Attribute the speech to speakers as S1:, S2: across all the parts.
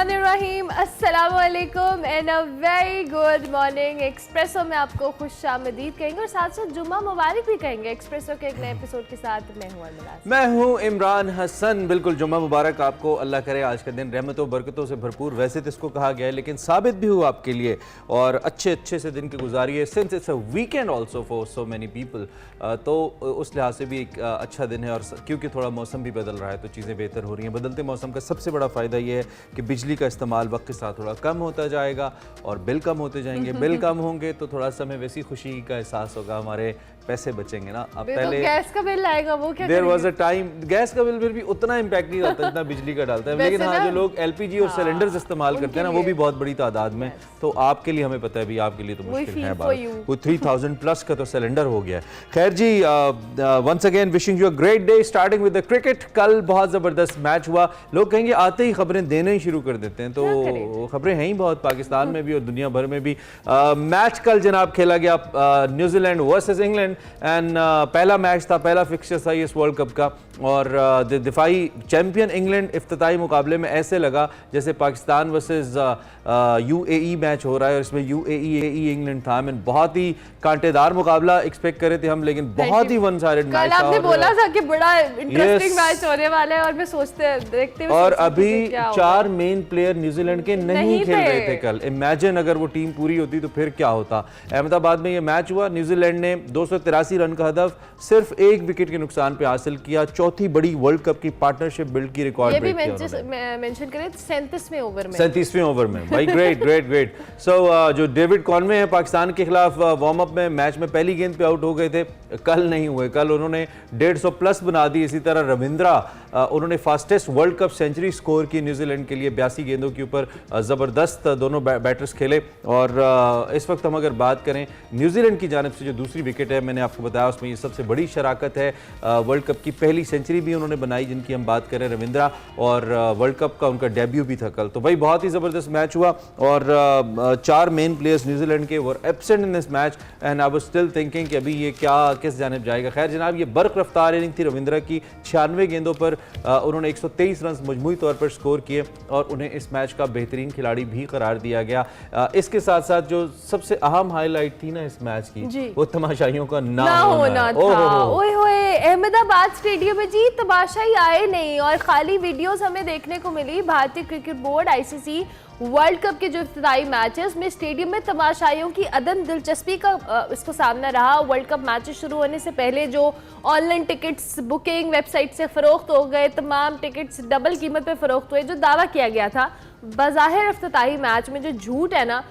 S1: बिस्मिल्लाहिर्रहमानिर्रहीम, अस्सलाम वालेकुम and a very good morning. Espresso में आपको खुशामदीद कहेंगे और साथ साथ जुम्मा मुबारक भी कहेंगे। एक्सप्रेसो के एक नए एपिसोड के साथ मैं हूं अरमलास।
S2: मैं हूं इमरान हसन। बिल्कुल जुम्मा मुबारक आपको। अल्लाह करे आज का दिन रहमतों बरकतों से भरपूर, वैसे तो इसको कहा गया है लेकिन साबित भी हुआ आपके लिए, और अच्छे से दिन के गुजारिए since it's a weekend also for so many people. तो उस लिहाज से भी एक अच्छा दिन है, और क्योंकि थोड़ा मौसम भी बदल रहा है तो चीज़ें बेहतर हो रही हैं। बदलते मौसम का सबसे बड़ा फ़ायदा ये है कि बिजली का इस्तेमाल वक्त के साथ थोड़ा कम होता जाएगा और बिल कम होते जाएंगे। बिल कम होंगे तो थोड़ा सा हमें वैसी खुशी का एहसास होगा, हमारे पैसे बचेंगे ना। अब पहले
S1: तो गैस का बिल आएगा, वो क्या
S2: there was a time gas का बिल भी उतना इम्पैक्ट नहीं आता जितना बिजली का डालता है, लेकिन हाँ जो लोग एलपीजी और सिलेंडर्स इस्तेमाल करते हैं ना, वो भी बहुत बड़ी तादाद में। तो आपके लिए हमें पता है भी, आपके लिए तो मुश्किल है बात, वो 3000 प्लस का तो सिलेंडर हो गया है। खैर जी, once again wishing you a great day, starting with the cricket. कल बहुत ज़बरदस्त मैच हुआ। लोग कहेंगे आते ही खबरें देने ही शुरू कर देते हैं, तो खबरें हैं ही बहुत पाकिस्तान में भी और दुनिया भर में भी। मैच कल जनाब खेला गया न्यूजीलैंड वर्सेस इंग्लैंड, एंड पहला मैच था, पहला फिक्सचर था इस वर्ल्ड कप का, और दिफाई चैंपियन इंग्लैंड इफ्तिताई मुकाबले में ऐसे लगा जैसे पाकिस्तान वर्सेस यूएई मैच हो रहा है, और इसमें यूएई इंग्लैंड था। मैं बहुत ही कांटेदार मुकाबला एक्सपेक्ट कर रहे थे हम, लेकिन बहुत ही वन साइडेड मैच था।
S1: आपने बोला था कि बड़ा इंटरेस्टिंग मैच होने वाला है, और मैं देखते हुए
S2: और अभी 4 मेन प्लेयर न्यूजीलैंड के नहीं खेल रहे थे कल। इमेजिन अगर वो टीम पूरी होती तो फिर क्या होता। अहमदाबाद में ये मैच हुआ, न्यूजीलैंड ने 283 रन का हदफ सिर्फ 1 विकेट के नुकसान पे हासिल किया। चौथी बड़ी वर्ल्ड कप की पार्टनरशिप बिल्ड की रिकॉर्ड ब्रेक किया उन्होंने।
S1: मेंशन करें 37वें ओवर में,
S2: 37वें ओवर में भाई, ग्रेट। सो जो डेविड कॉनवे है पाकिस्तान के खिलाफ वार्म अप में मैच में पहली गेंद पे आउट हो गए थे, कल नहीं हुए। कल उन्होंने 150 प्लस बना दी। इसी तरह रविंद्रा, उन्होंने fastest world cup century score की न्यूजीलैंड के लिए 82 गेंदों के ऊपर। ज़बरदस्त दोनों बैटर्स खेले। और इस वक्त हम अगर बात करें न्यूजीलैंड की जानिब से, जो दूसरी विकेट है मैंने आपको बताया उसमें ये सबसे बड़ी शराकत है। वर्ल्ड कप की पहली सेंचुरी भी उन्होंने बनाई जिनकी हम बात करें, रविंद्रा, और वर्ल्ड कप का उनका डेब्यू भी था कल। तो भाई बहुत ही ज़बरदस्त मैच हुआ, और 4 मेन प्लेयर्स न्यूजीलैंड के were absent in this match, and I was still thinking कि अभी ये क्या किस जानिब जाएगा। खैर जनाब, ये बर्क रफ्तार इनिंग थी रविंद्रा की। 96 गेंदों पर उन्होंने 123 रन मजमूई तौर पर स्कोर किए, और उन्हें इस मैच का बेहतरीन खिलाड़ी भी करार दिया गया। इसके साथ साथ जो सबसे अहम हाईलाइट थी ना इस मैच की, वो तमाशाइयों का ना होना था।
S1: ओए होए, अहमदाबाद स्टेडियम में जी तमाशाई आए नहीं और खाली वीडियोस हमें देखने को मिली। भारतीय cricket board ICC world cup के जो इफ्तिताई मैचेस में स्टेडियम में तमाशाइयों की अदम दिलचस्पी का इसको सामना रहा। वर्ल्ड कप मैचेस शुरू होने से पहले जो ऑनलाइन टिकट्स बुकिंग वेबसाइट से फ़रोख्त हो गए, तमाम टिकट्स डबल कीमत पे फ़रोख्त हुए। जो दावा किया गया था बज़ाहिर इफ्तिताई मैच में, जो झूठ है ना,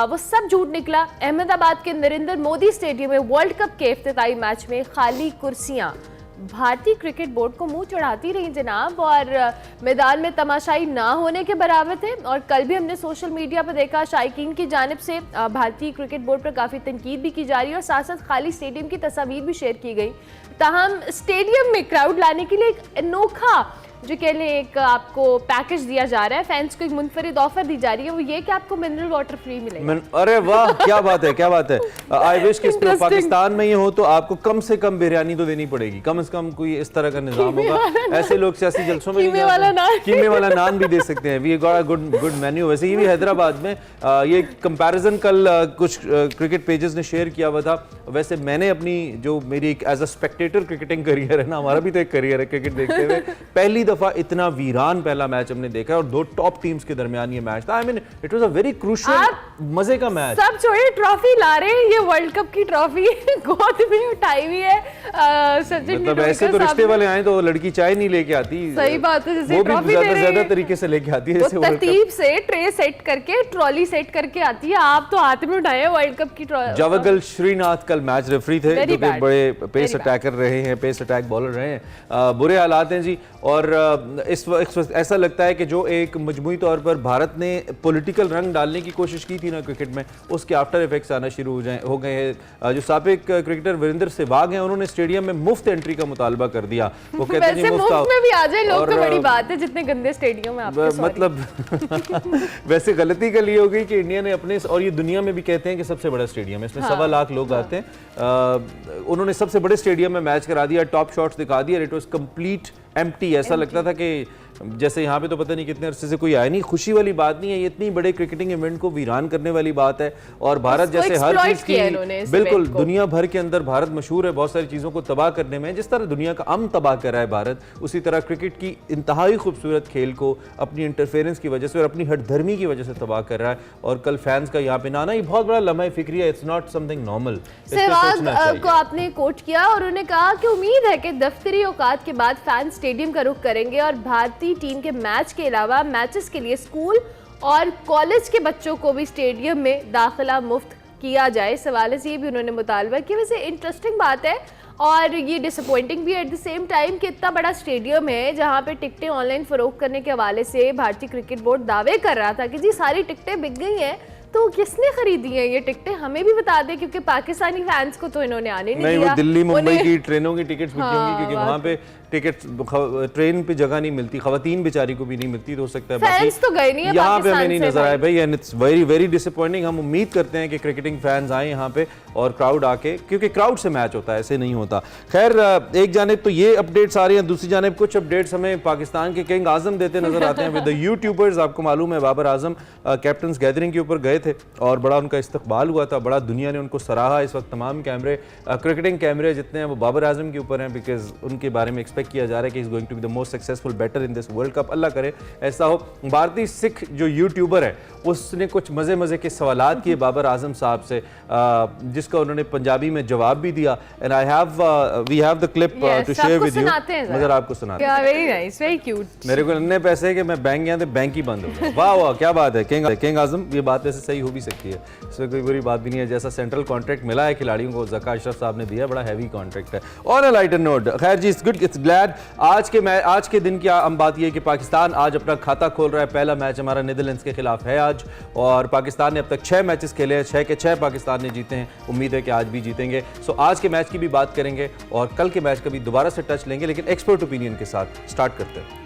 S1: वो सब झूठ निकला। अहमदाबाद के नरेंद्र मोदी स्टेडियम में वर्ल्ड कप के इफ्तिताई मैच में खाली कुर्सियाँ भारतीय क्रिकेट बोर्ड को मुंह चढ़ाती रही जनाब, और मैदान में तमाशाई ना होने के बराबर थे। और कल भी हमने सोशल मीडिया पर देखा शायकीन की जानिब से भारतीय क्रिकेट बोर्ड पर काफ़ी तनकीद भी की जा रही है, और साथ साथ खाली स्टेडियम की तस्वीर भी शेयर की गई। ताहम स्टेडियम में क्राउड लाने के लिए एक अनोखा जो कह लें एक आपको पैकेज दिया जा रहा है, फैंस को एक मुनफरिद ऑफर दी जा रही है, वो ये कि आपको मिनरल वाटर फ्री मिलेगा।
S2: अरे वाह, क्या बात है। आई विश कि पाकिस्तान में ये हो तो आपको कम से कम बिरयानी तो देनी पड़ेगी, कम से कम कोई इस तरह का निजाम होगा। ऐसे लोग सियासी जलसों में कीमे वाला नान भी दे सकते हैं। We got a good menu. वैसे ये भी हैदराबाद में ये कंपैरिजन कल कुछ क्रिकेट पेजेस ने शेयर किया हुआ था। वैसे मैंने अपनी जो मेरी एक as a spectator cricketing career है ना, हमारा भी तो एक करियर है क्रिकेट देखते हुए, पहली दफा इतना वीरान पहला मैच हमने देखा, और 2 टॉप टीम्स के दरमियान ये मैच था। I mean it was a very crucial मजे का मैच।
S1: सब छोड़िए, ट्रॉफी ला रहे हैं, ये वर्ल्ड कप की ट्रॉफी गोद में उठाई हुई है सचिन।
S2: मतलब ऐसे तो रिश्ते वाले आए तो लड़की चाय नहीं लेके आती।
S1: सही बात है, जैसे
S2: वो भी ज्यादा तरीके से लेके आती है, जैसे
S1: तरतीब से ट्रे सेट करके, ट्रॉली सेट करके आती है। आप तो हाथ में उठाए वर्ल्ड कप की ट्रॉफी।
S2: जवागल श्रीनाथ कल मैच रेफरी थे, जो कि बड़े पेस अटैकर रहे हैं, पेस अटैक बॉलर रहे हैं। बुरे हालात हैं जी, और इस वक्त ऐसा लगता है कि जो एक मजमूई तौर पर भारत ने पॉलिटिकल रंग डालने की कोशिश की थी ना क्रिकेट में, उसके आफ्टर इफेक्ट्स आना शुरू हो गए हैं। जो साबिक क्रिकेटर वीरेंद्र सहवाग हैं, उन्होंने स्टेडियम में मुफ्त एंट्री का मुतालबा कर दिया। वो कहते हैं मुफ्त
S1: में भी आ जाए लोग तो बड़ी बात है, जितने गंदे स्टेडियम में आपके,
S2: मतलब वैसे गलती कल ये हो गई कि इंडिया ने अपने, और ये दुनिया में भी कहते हैं कि सबसे बड़ा स्टेडियम है, इसमें 1.25 लाख लोग आते हैं। उन्होंने सबसे बड़े स्टेडियम में मैच करा दिया, टॉप शॉट्स दिखा दिया, इट वाज कंप्लीट एम्प्टी। ऐसा लगता था कि जैसे यहाँ पे तो पता नहीं कितने अरसे से कोई आया नहीं। खुशी वाली बात नहीं है, ये इतनी बड़े क्रिकेटिंग इवेंट को वीरान करने वाली बात है। और भारत जैसे हर चीज की बिल्कुल दुनिया भर के अंदर भारत मशहूर है बहुत सारी चीज़ों को तबाह करने में। जिस तरह दुनिया का अमन तबाह कर रहा है भारत, उसी तरह क्रिकेट की इंतहाई खूबसूरत खेल को अपनी इंटरफेरेंस की वजह से और अपनी हठधर्मी की वजह से तबाह कर रहा है। और कल फैंस का यहाँ पे ना आना ये बहुत बड़ा लम्हा फिक्री है। It's not something normal.
S1: Sehwag को आपने कोट किया और उन्होंने कहा कि उम्मीद है कि दफ्तरी औकात के बाद फैंस स्टेडियम का रुख करेंगे और भारतीय टीम के मैच के अलावा मैचेस के लिए स्कूल और कॉलेज के बच्चों को भी स्टेडियम में दाखिला मुफ्त किया जाए। इस हवाले से ये भी उन्होंने मुतालबा किया। वैसे इंटरेस्टिंग बात है और ये डिसअपॉइंटिंग भी एट द सेम टाइम कि इतना बड़ा स्टेडियम है जहाँ पे टिकटें ऑनलाइन फरोख्त करने के हवाले से भारतीय क्रिकेट बोर्ड दावे कर रहा था कि जी सारी टिकटें बिक गई हैं। तो किसने खरीदी हैं ये टिकटें, हमें भी बता दें, क्योंकि पाकिस्तानी फैंस को तो इन्होंने आने नहीं दिया।
S2: वो दिल्ली मुंबई की ट्रेनों की टिकट्स बिकी होंगी क्योंकि वहाँ पे टिकट ट्रेन पे जगह नहीं मिलती, खवातीन बेचारी को भी नहीं मिलती। तो हो सकता है
S1: फैंस तो गए नहीं है
S2: यहाँ पे हमें नहीं नजर आया भाई, and it's very very disappointing. हम उम्मीद करते हैं कि क्रिकेटिंग फैंस आए यहाँ पे और क्राउड आके, क्योंकि क्राउड से मैच होता है, ऐसे नहीं होता। खैर एक जानिब तो ये अपडेट्स आ रही हैं, दूसरी जानिब कुछ अपडेट्स हमें पाकिस्तान के किंग आजम देते नजर आते हैं विद द यूट्यूबर्स। आपको मालूम है बाबर आजम कैप्टन्स गैदरिंग के ऊपर गए थे और बड़ा उनका इस्तकबाल हुआ था, बड़ा दुनिया ने उनको सराहा। इस वक्त तमाम कैमरे क्रिकेटिंग कैमरे जितने हैं वो बाबर आजम के ऊपर हैं, बिकॉज उनके बारे में एक्सपेक्ट किया जा रहा है कि is going to be the most successful batter in this world cup. Allah करे ऐसा हो। भारतीय सिख जो यूट्यूबर है उसने कुछ मज़े मज़े के सवालात किए बाबर आजम साहब से, जिसका उन्होंने पंजाबी में जवाब भी दिया। And we have the clip to share with you. मगर आपको सुनाते हैं।
S1: Very nice, very cute.
S2: मेरे को इतने पैसे कि मैं बैंक गया तो बैंक ही बंद हो गया। वाह वाह क्या बात है किंग आजम। ये बात वैसे सही हो भी सकती है, इसमें कोई बुरी बात भी नहीं है। जैसा सेंट्रल कॉन्ट्रैक्ट मिला है खिलाड़ियों को, ज़का अशरफ साहब ने दिया, बड़ा हैवी कॉन्ट्रैक्ट है। ऑन अ लाइटर नोट, खैर जी, इट्स गुड, इट्स ग्लैड। आज के दिन की हम बात ये कि पाकिस्तान आज अपना खाता खोल रहा है। पहला मैच हमारा नीदरलैंड्स के खिलाफ है आज, और पाकिस्तान ने अब तक 6 मैचेस खेले हैं, 6 के 6 पाकिस्तान ने जीते हैं। उम्मीद है कि आज भी जीतेंगे। सो आज के मैच की भी बात करेंगे और कल के मैच का भी दोबारा से टच लेंगे, लेकिन एक्सपर्ट ओपिनियन के साथ स्टार्ट करते हैं।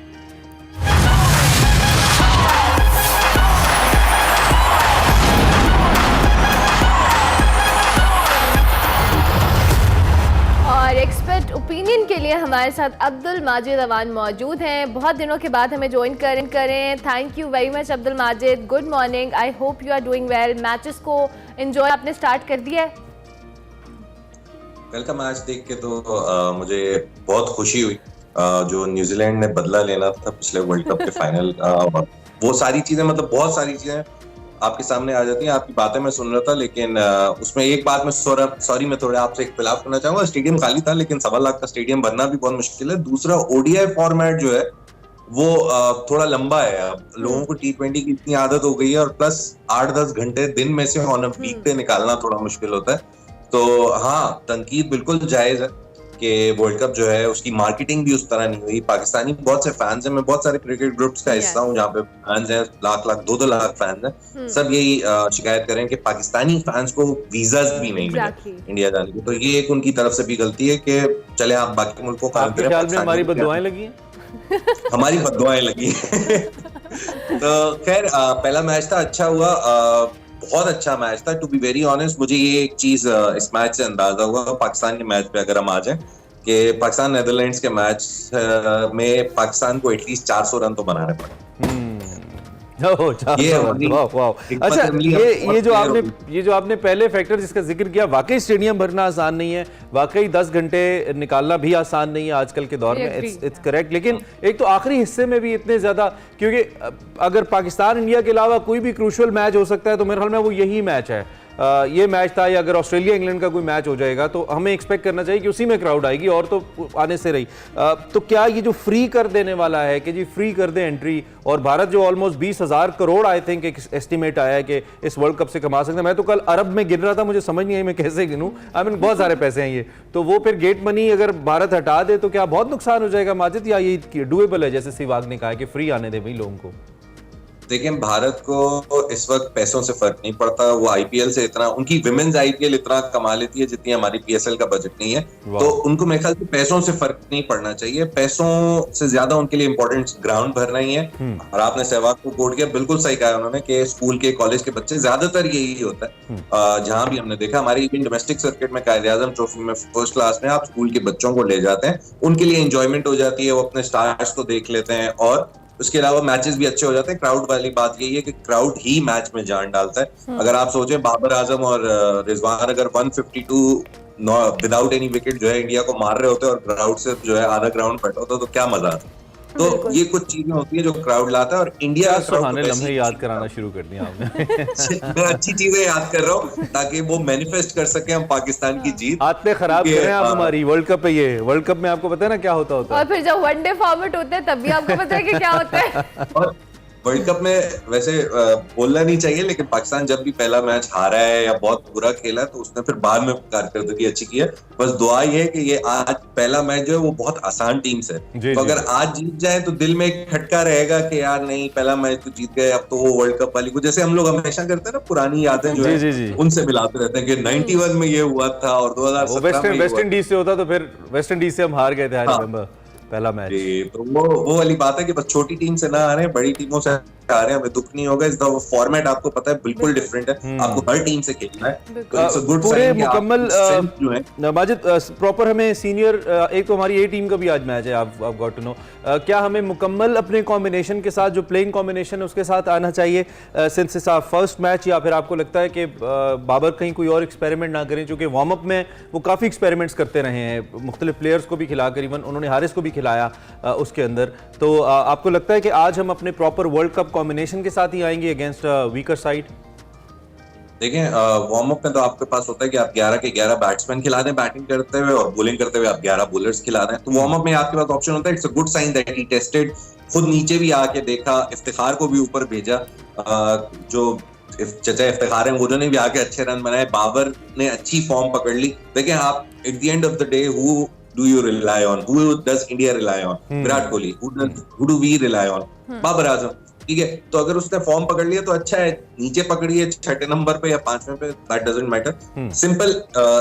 S1: एक्सपर्ट ओपिनियन के लिए हमारे साथ अब्दुल माजिद अवान मौजूद हैं। बहुत दिनों के बाद हमें ज्वाइन करें। Thank you very much Abdul Majid. Good morning, I hope you are doing well. Matches को एंजॉय आपने स्टार्ट कर दिया है?
S3: कल का मैच देख के तो मुझे बहुत खुशी हुई। जो न्यूजीलैंड ने बदला लेना था पिछले वर्ल्ड कप के फाइनल, वो सारी चीजें, मतलब बहुत सारी चीजें आपके सामने आ जाती हैं। आपकी बातें मैं सुन रहा था, लेकिन उसमें एक बात मैं सॉरी मैं थोड़ा आपसे इख्तिलाफ करना चाहूंगा। स्टेडियम खाली था, लेकिन 1.25 लाख का स्टेडियम भरना भी बहुत मुश्किल है। दूसरा, ओडीआई फॉर्मेट जो है वो थोड़ा लंबा है। अब लोगों को T20 की इतनी आदत हो गई है, और प्लस 8-10 घंटे दिन में से ऑन अ वीक पे निकालना थोड़ा मुश्किल होता है। तो हाँ, तनकीद बिल्कुल जायज है कि वर्ल्ड कप जो है उसकी मार्केटिंग भी उस तरह नहीं हुई। पाकिस्तानी बहुत से फैंस हैं, मैं बहुत सारे क्रिकेट ग्रुप्स का हिस्सा हूँ जहाँ पे फैंस हैं, लाख 2-2 लाख फैंस हैं। सब यही शिकायत करें कि पाकिस्तानी फैंस को वीजाज भी नहीं मिले इंडिया जाने की। तो ये एक उनकी तरफ से भी गलती है कि चले आप बाकी मुल्कों का
S2: हमारी बददुआएं लगी हैं।
S3: हमारी बददुआएं लगी तो खैर पहला मैच था, अच्छा हुआ, बहुत अच्छा मैच था। टू बी वेरी ऑनेस्ट, मुझे ये एक चीज इस मैच से अंदाजा हुआ, पाकिस्तान के मैच पे अगर हम आ जाएं, कि पाकिस्तान नेदरलैंड्स के मैच में पाकिस्तान को एटलीस्ट 400 रन तो बनाने पड़े।
S2: अच्छा, ये जो आपने पहले फैक्टर जिसका जिक्र किया, वाकई स्टेडियम भरना आसान नहीं है, वाकई 10 घंटे निकालना भी आसान नहीं है आजकल के दौर में। It's correct. लेकिन एक तो आखिरी हिस्से में भी इतने ज्यादा, क्योंकि अगर पाकिस्तान इंडिया के अलावा कोई भी क्रूशियल मैच हो सकता है तो मेरे ख्याल में वो यही मैच है। ये मैच था, या अगर ऑस्ट्रेलिया इंग्लैंड का कोई मैच हो जाएगा तो हमें एक्सपेक्ट करना चाहिए कि उसी में क्राउड आएगी, और तो आने से रही। तो क्या ये जो फ्री कर देने वाला है कि जी फ्री कर दे एंट्री, और भारत जो ऑलमोस्ट 20,000 करोड़ आई थिंक एक एस्टिमेट आया है कि इस वर्ल्ड कप से कमा सकते हैं। मैं तो कल अरब में गिन रहा था, मुझे समझ नहीं आई मैं कैसे गिनूं। आई मीन बहुत सारे पैसे हैं ये। तो वो फिर गेट मनी अगर भारत हटा दे तो क्या बहुत नुकसान हो जाएगा माजिद, या ये डुएबल है जैसे सहवाग ने कहा कि फ्री आने दे भाई लोगों को?
S3: देखिए, भारत को इस वक्त पैसों से फर्क नहीं पड़ता। वो आईपीएल से इतना, उनकी विमेन्स आईपीएल इतना कमा लेती है जितनी हमारी पीएसएल का बजट नहीं है। तो उनको मेरे ख्याल से पैसों से फर्क नहीं पड़ना चाहिए। पैसों से ज्यादा उनके लिए इंपॉर्टेंट ग्राउंड भरना ही है। और आपने सहवाग को कोट किया, बिल्कुल सही कहा उन्होंने कि स्कूल के, कॉलेज के बच्चे, ज्यादातर यही होता है। जहां भी हमने देखा, हमारी इवन डोमेस्टिक सर्किट में कायद-ए-आज़म ट्रॉफी में फर्स्ट क्लास में आप स्कूल के बच्चों को ले जाते हैं, उनके लिए एंजॉयमेंट हो जाती है, वो अपने स्टार्स को देख लेते हैं। और उसके अलावा मैचेस भी अच्छे हो जाते हैं। क्राउड वाली बात यही है कि क्राउड ही मैच में जान डालता है। अगर आप सोचे बाबर आजम और रिजवान अगर 152 विदाउट एनी विकेट जो है इंडिया को मार रहे होते और क्राउड से जो है आधा ग्राउंड कट होता तो क्या मजा आता। तो ये कुछ चीजें होती है जो क्राउड लाता है और इंडिया
S2: सुहाने लम्हे याद कराना शुरू कर दिया आपने।
S3: मैं अच्छी चीजें याद कर रहा हूँ ताकि वो मैनिफेस्ट कर सके हम पाकिस्तान की जीत।
S2: आते खराब कर रहे हैं आप हमारी। वर्ल्ड कप है ये, वर्ल्ड कप में आपको पता है ना क्या होता है।
S1: और फिर जब वनडे फॉर्मेट होते हैं तब भी आपको पता है कि क्या होता है।
S3: और वर्ल्ड कप में वैसे बोलना नहीं चाहिए लेकिन पाकिस्तान जब भी पहला मैच हारा है या बहुत बुरा खेला तो उसने फिर बाद में कारकर्दगी अच्छी की है। बस दुआ ये है कि ये आज पहला मैच जो है वो बहुत आसान टीम से है, तो अगर आज जीत जाए तो दिल में एक खटका रहेगा कि यार नहीं पहला मैच तो जीत गए, अब तो वो वर्ल्ड कप वाली को जैसे हम लोग हमेशा करते हैं ना, पुरानी यादें जो है उनसे मिलाते रहते हैं कि 91 में ये हुआ था और 2017
S2: वेस्ट इंडीज से होता तो फिर वेस्ट इंडीज से हम हार गए थे, आई रिमेंबर पहला मैच।
S3: तो वो वाली बात है कि बस छोटी टीम से ना आ रहे हैं, बड़ी टीमों से आ रहे हैं, हमें दुख नहीं होगा। इसका फॉर्मेट आपको पता है बिल्कुल डिफरेंट है, आपको हर टीम से खेलना है।
S2: पूरे मुकम्मल माजिद प्रॉपर हमें सीनियर एक तो हमारी ए टीम का भी आज मैच है, आप गॉट टू नो, क्या हमें मुकम्मल अपने कॉम्बिनेशन के साथ जो प्लेइंग कॉम्बिनेशन है उसके साथ आना चाहिए since it's our first match, या फिर आपको लगता है कि बाबर कहीं कोई और एक्सपेरिमेंट ना करें, क्योंकि वार्म अप में वो काफ़ी एक्सपेरिमेंट्स करते रहे हैं, मुख्तलिफ प्लेयर्स को भी खिलाकर, इवन उन्होंने हारिस को भी खिलाया उसके अंदर। तो आपको लगता है कि आज हम अपने प्रॉपर वर्ल्ड कप कॉम्बिनेशन के साथ ही आएंगे अगेंस्ट वीकर साइड?
S3: देखें वार्म अप में तो आपके पास होता है कि आप 11 के 11 बैट्समैन खिला दें बैटिंग करते हुए और बॉलिंग करते हुए आप 11 बॉलर्स खिला दें, तो वार्म अप में आपके पास ऑप्शन होता है। It's a good sign that he tested, खुद नीचे भी आके देखा, इफ्तिखार को भी ऊपर भेजा, जो चचा इफ्तिखार हैं उन्होंने भी आके अच्छे रन बनाए, बाबर ने अच्छी फॉर्म पकड़ ली। देखें आप at the end of the day who do you rely on, who does India rely on? Virat Kohli, who do we rely on? Babar Azam. ठीक है, तो अगर उसने फॉर्म पकड़ लिया तो अच्छा है, नीचे पकड़िए 6 नंबर पे या 5वें पे, that doesn't matter. Simple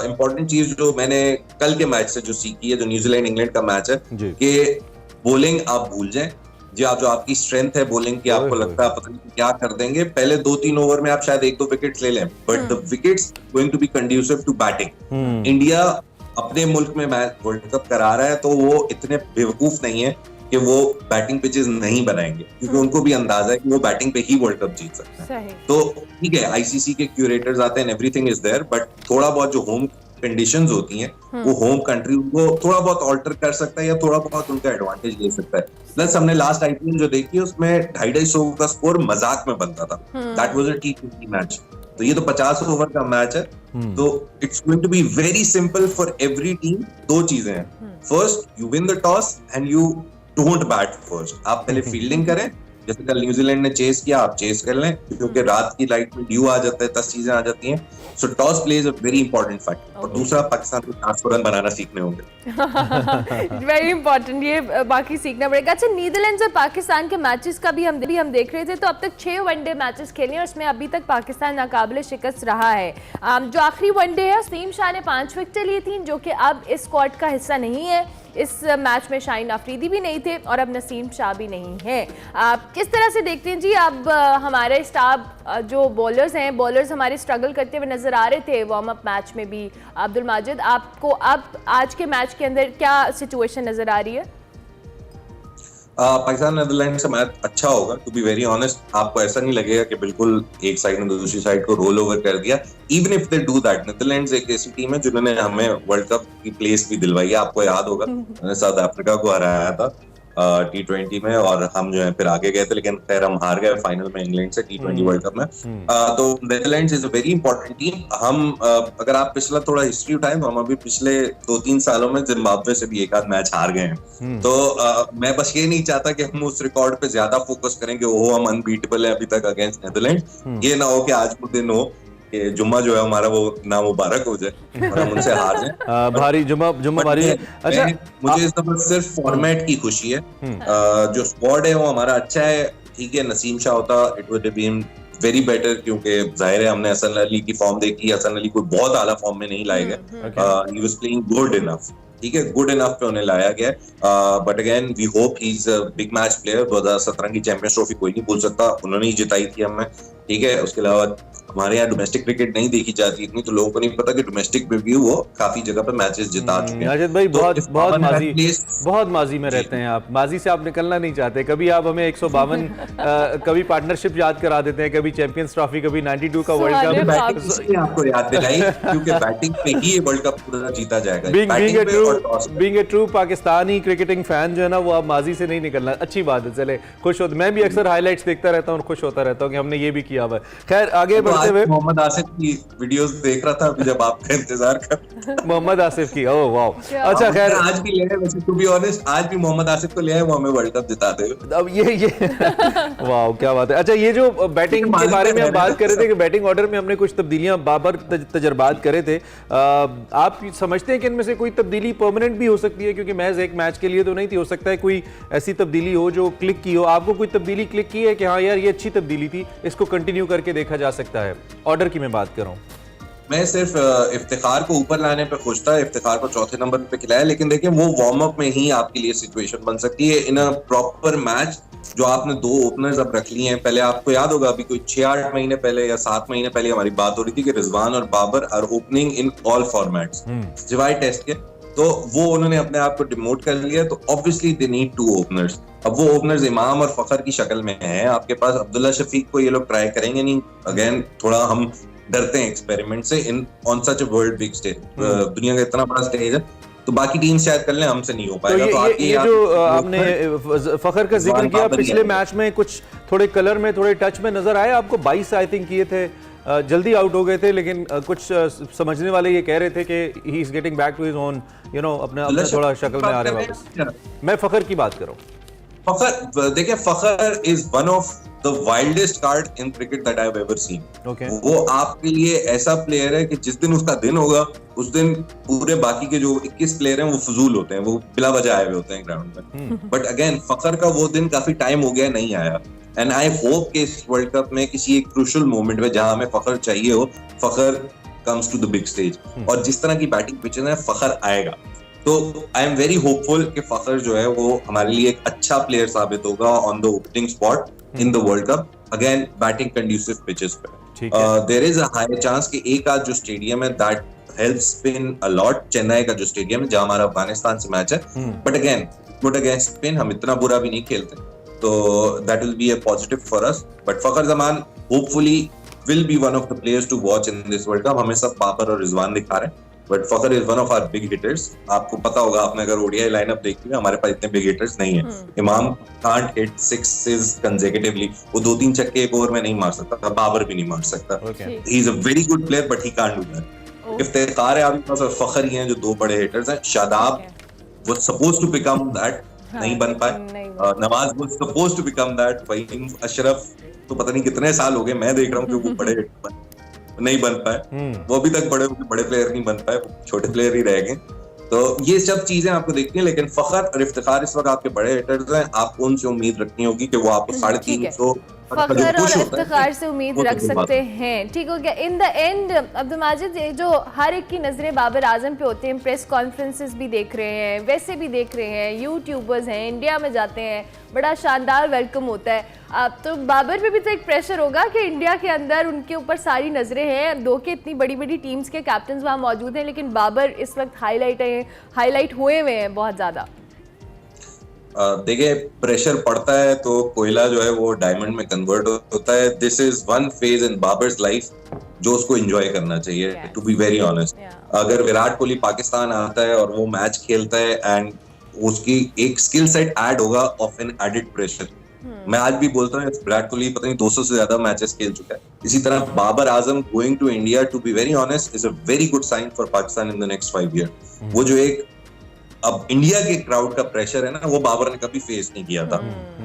S3: important चीज जो मैंने कल के मैच से जो सीखी है, जो न्यूजीलैंड इंग्लैंड का मैच है, कि बॉलिंग आप भूल जाएं। जो आपकी स्ट्रेंथ है बॉलिंग की, आपको लगता है पता नहीं क्या कर देंगे, पहले 2-3 ओवर में आप शायद 1-2 विकेट्स ले लें, but the wickets going to be conducive to batting. India अपने मुल्क में मैच वर्ल्ड कप करा रहा है तो वो इतने बेवकूफ नहीं है कि वो बैटिंग पिचेस नहीं बनाएंगे, क्योंकि उनको भी अंदाजा है कि वो बैटिंग पे ही वर्ल्ड कप जीत सकते हैं। तो ठीक है, आईसीसी के क्यूरेटर्स आते हैं, एवरीथिंग इज देयर, बट थोड़ा बहुत जो होम कंडीशंस होती हैं वो होम कंट्री उनको थोड़ा बहुत ऑल्टर कर सकता है या थोड़ा बहुत उनका एडवांटेज ले सकता है। प्लस हमने लास्ट आईपीएल जो देखी है उसमें 250 का स्कोर मजाक में बनता था, that was a T20 match. तो ये तो 50 ओवर का मैच है, तो it's going to be very simple for every team. 2 चीजें हैं, first you win the toss and you don't bat first. आप पहले फील्डिंग करें, जैसे कल न्यूजीलैंड ने चेस किया, आप चेस कर लें, क्योंकि रात की लाइट में ड्यू आ जाता है, 10 चीजें आ जाती हैं। So toss plays a very important factor. और दूसरा, पाकिस्तान को 400 रन बनाना सीखने होंगे।
S1: वेरी इंपॉर्टेंट, ये बाकी सीखना पड़ेगा। अच्छा, नीदरलैंड्स और पाकिस्तान के मैचेस का भी हम देख रहे थे, तो अब तक 6 वनडे मैचेस खेले और उसमें अभी तक पाकिस्तान नाकाबिले शिकस्त रहा है। जो आखिरी वनडे है नसीम शाह ने 5 विकेटें ली थी, जो कि अब इस स्क्वाड का हिस्सा नहीं है। इस मैच में शाहीन अफरीदी भी नहीं थे और अब नसीम शाह भी नहीं है। आप किस तरह से देखते हैं जी? अब हमारे स्टाफ जो बॉलर्स हैं, बॉलर्स हमारे स्ट्रगल करते हुए नजर आ रहे थे वार्म अप मैच में भी। अब्दुल माजिद, आपको अब आज के मैच के अंदर क्या सिचुएशन नजर आ रही है?
S3: पाकिस्तान नीदरलैंड से मैच अच्छा होगा, टू बी वेरी ऑनेस्ट। आपको ऐसा नहीं लगेगा कि बिल्कुल एक साइड ने दूसरी साइड को रोल ओवर कर दिया। Even if they do that, Netherlands एक ऐसी टीम है जिन्होंने हमें वर्ल्ड कप की प्लेस भी दिलवाई है। आपको याद होगा साउथ अफ्रीका को हराया था T20 में, और हम जो है फिर आगे गए थे, लेकिन खैर हम हार गए फाइनल में इंग्लैंड से T20 वर्ल्ड कप में। तो Netherlands is a very important team. हम अगर आप पिछला थोड़ा हिस्ट्री उठाएं तो हम अभी पिछले 2-3 सालों में जिम्बाब्वे से भी एक आध मैच हार गए हैं। तो मैं बस ये नहीं चाहता कि हम उस रिकॉर्ड पे ज्यादा फोकस करें कि वो हम अनबीटेबल है अभी तक अगेंस्ट नीदरलैंड। ये ना हो कि आज को दिन हो कि जुम्मा जो है हमारा वो ना मुबारक हो जाए और हम उनसे हार जाएं। भारी जुम्मा भारी है। अच्छा, मुझे इस दफा सिर्फ फॉर्मेट की खुशी है। जो स्क्वाड है वो हमारा अच्छा है। ठीक है, नसीम शाह होता it would have been very better, क्योंकि जाहिर है हमने हसन अली की फॉर्म देखी, हसन अली कोई बहुत आला फॉर्म में नहीं लाए गए, he was playing good enough. ठीक है, गुड इनफ पे उन्हें लाया गया है। But again we hope he is a big match player. 2017 की चैंपियंस ट्रॉफी कोई नहीं भूल सकता, उन्होंने ही जिताई थी हमें, ठीक है। उसके अलावा हमारे यहाँ डोमेस्टिक क्रिकेट नहीं देखी जाती इतनी, तो लोगों को नहीं पता कि डोमेस्टिक में भी वो काफी जगह पे मैचेस जिता चुके हैं।
S2: अजित भाई
S3: तो
S2: बहुत
S3: इस
S2: बहुत
S3: बाबर
S2: माजी
S3: प्लेस
S2: बहुत माजी में रहते हैं आप, माजी से आप निकलना नहीं चाहते। कभी आप हमें 152 कभी पार्टनरशिप याद करा देते हैं, कभी चैंपियंस ट्रॉफी, कभी 92 का वर्ल्ड
S1: सुहाने
S2: कप।
S3: बैटिंग इसलिए आपको याद दिलाई क्योंकि बैटिंग पे ही ये वर्ल्ड कप पूरा जीता जाएगा।
S2: Being
S3: बैटिंग पे और टॉस पे।
S2: a true Pakistani cricketing fan जो है ना, वो आप माजी से नहीं निकलना, अच्छी बात है। चले खुश होते, मैं भी अक्सर हाइलाइट्स देखता रहता हूँ और खुश होता रहता हूँ कि हमने ये भी किया हुआ है। खैर आगे
S3: तो
S2: बढ़ते
S3: आज
S2: हुए
S3: मोहम्मद आसिफ की वीडियोस देख रहा था अभी जब आपका इंतजार कर।
S2: मोहम्मद आसिफ की, ओह वाओ, अच्छा खैर
S3: आज भी ले आए, वैसे टू बी ऑनेस्ट आज भी मोहम्मद आसिफ को ले आए, वो हमें वर्ल्ड कप जिता देगा।
S2: अब ये वाह क्या बात है। अच्छा ये जो बैटिंग के बारे में हम बात कर रहे थे कि बैटिंग ऑर्डर में हमने कुछ तब्दीलियां बाबर तजर्बात करे थे, आप समझते हैं कि इनमें से कोई तब्दीली परमानेंट भी हो सकती है? क्योंकि महज एक मैच के लिए तो नहीं थी, हो सकता है कोई ऐसी तब्दीली हो जो क्लिक की हो। आपको कोई तब्दीली क्लिक की है कि हाँ यार ये अच्छी तब्दीली थी, इसको कंटिन्यू करके देखा जा सकता है? ऑर्डर की मैं बात कर रहा हूँ।
S3: मैं सिर्फ इफ्तिखार को ऊपर लाने पे खुश था, इफ्तिखार को चौथे नंबर पे खिलाया, लेकिन देखिए वो वार्म अप में ही आपके लिए सिचुएशन बन सकती है। इन अ प्रॉपर मैच जो आपने दो ओपनर्स अब रख लिए हैं, पहले आपको याद होगा अभी कोई 6-8 महीने पहले या 7 महीने पहले हमारी बात हो रही थी कि रिजवान और Babar are opening in all formats सिवाय टेस्ट के, तो वो उन्होंने अपने आप को डिमोट कर लिया। तो ऑब्वियसली दे नीड 2 ओपनर्स। अब वो ओपनर्स इमाम और फखर की शक्ल में हैं आपके पास। अब्दुल्ला शफीक को ये लोग ट्राई करेंगे नहीं, अगेन थोड़ा हम डरते हैं एक्सपेरिमेंट से in on such a world big stage. दुनिया का इतना बड़ा स्टेज है, तो बाकी टीम शायद कर लें, हमसे नहीं हो पाएगा।
S2: तो ये जो आपने फखर का जिक्र किया, पिछले मैच में कुछ थोड़े कलर में थोड़े टच में नजर आए आपको? 22 आई थिंक किए थे, जल्दी आउट हो गए थे, लेकिन कुछ समझने वाले ये कह रहे थे कि he is getting back to his own, you know, अपने थोड़ा शक्ल में आ रहे वापस। मैं फखर की बात कर रहा हूँ।
S3: फखर, देखिए Fakhar is one of the wildest card in cricket that I have ever seen. वो आपके लिए ऐसा प्लेयर है कि जिस दिन उसका दिन होगा उस दिन पूरे बाकी के जो 21 प्लेयर हैं वो फजूल होते हैं, वो बिला वजह आए हुए होते हैं ग्राउंड में। बट अगेन फखर का वो दिन काफी टाइम हो गया नहीं आया, एंड आई होप कि इस वर्ल्ड कप में किसी एक क्रूशियल मोमेंट में जहां हमें फखर चाहिए हो, Fakhar comes to the big stage. और जिस तरह की बैटिंग पिचेस है, फखर आएगा। तो आई एम वेरी होपफुल कि फखर जो है वो हमारे लिए एक अच्छा प्लेयर साबित होगा on the opening spot in the world cup. Again batting conducive pitches पे there is a high chance कि एक आध जो स्टेडियम है that helps spin a lot. Chennai का जो स्टेडियम है जहां हमारा अफगानिस्तान से मैच है, but again good against spin, हम इतना बुरा भी नहीं खेलते, तो that will be a positive for us. But Fakhar Zaman hopefully will be one of the players to watch in this world cup. हमें सब बाबर और रिजवान दिखा रहे हैं, but Fakhar is one of our big hitters. आपको पता होगा, आपने अगर ओडीआई लाइनअप देखी है, हमारे पास इतने बिग हिटर्स नहीं है। इमाम कांट हिट 6 कंसेक्यूटिवली, वो 2-3 छक्के एक ओवर में नहीं मार सकता, बाबर भी नहीं मार सकता। ही is a very good player but he can't do that. Iftikhar है आपके पास और फखर ही हैं जो 2 बड़े हिटर्स हैं। शादाब वो सपोज टू बिकम दैट, नहीं बन पाए। नवाज वो suppose to become that. Faheem Ashraf तो पता नहीं कितने साल हो गए मैं देख रहा हूँ कि वो बड़े हिटर नहीं बन पाए, वो अभी तक बड़े प्लेयर नहीं बन पाए, छोटे प्लेयर ही रह गए। तो ये सब चीजें आपको देखनी है, लेकिन फखर और इफ्तिखार इस वक्त आपके बड़े हिटर्स हैं। आपको उनसे उम्मीद रखनी होगी कि वो आपको 350
S1: फखर और इफ्तिखार से उम्मीद रख सकते हैं। ठीक हो गया। In the end Abdul Majid, जो हर एक की नजरें बाबर आजम पे होते हैं, प्रेस कॉन्फ्रेंसेस भी देख रहे हैं, वैसे भी देख रहे हैं, यूट्यूबर्स हैं, इंडिया में जाते हैं, बड़ा शानदार वेलकम होता है। अब तो बाबर पे भी तो एक प्रेशर होगा कि इंडिया के अंदर उनके ऊपर सारी नजरें हैं, 2 के इतनी बड़ी बड़ी टीम्स के कैप्टन वहाँ मौजूद हैं, लेकिन बाबर इस वक्त हाईलाइट हुए हुए हैं बहुत ज्यादा।
S3: देखिए प्रेशर पड़ता है तो कोयला जो है वो डायमंड में कन्वर्ट होता है। This is one phase in Babar's life जो उसको एंजॉय करना चाहिए, टू बी वेरी ऑनेस्ट। अगर विराट कोहली पाकिस्तान आता है और वो मैच खेलता है एंड उसकी एक स्किल सेट ऐड होगा ऑफ एन एडेड प्रेशर। मैं आज भी बोलता हूँ विराट कोहली पता नहीं 200 से ज्यादा मैचेस खेल चुका है। इसी तरह Babar Azam going to India, to be very honest, is a very good sign for Pakistan in the next 5 year. वो जो एक अब इंडिया के क्राउड का प्रेशर है ना, वो बाबर ने कभी फेस नहीं किया था,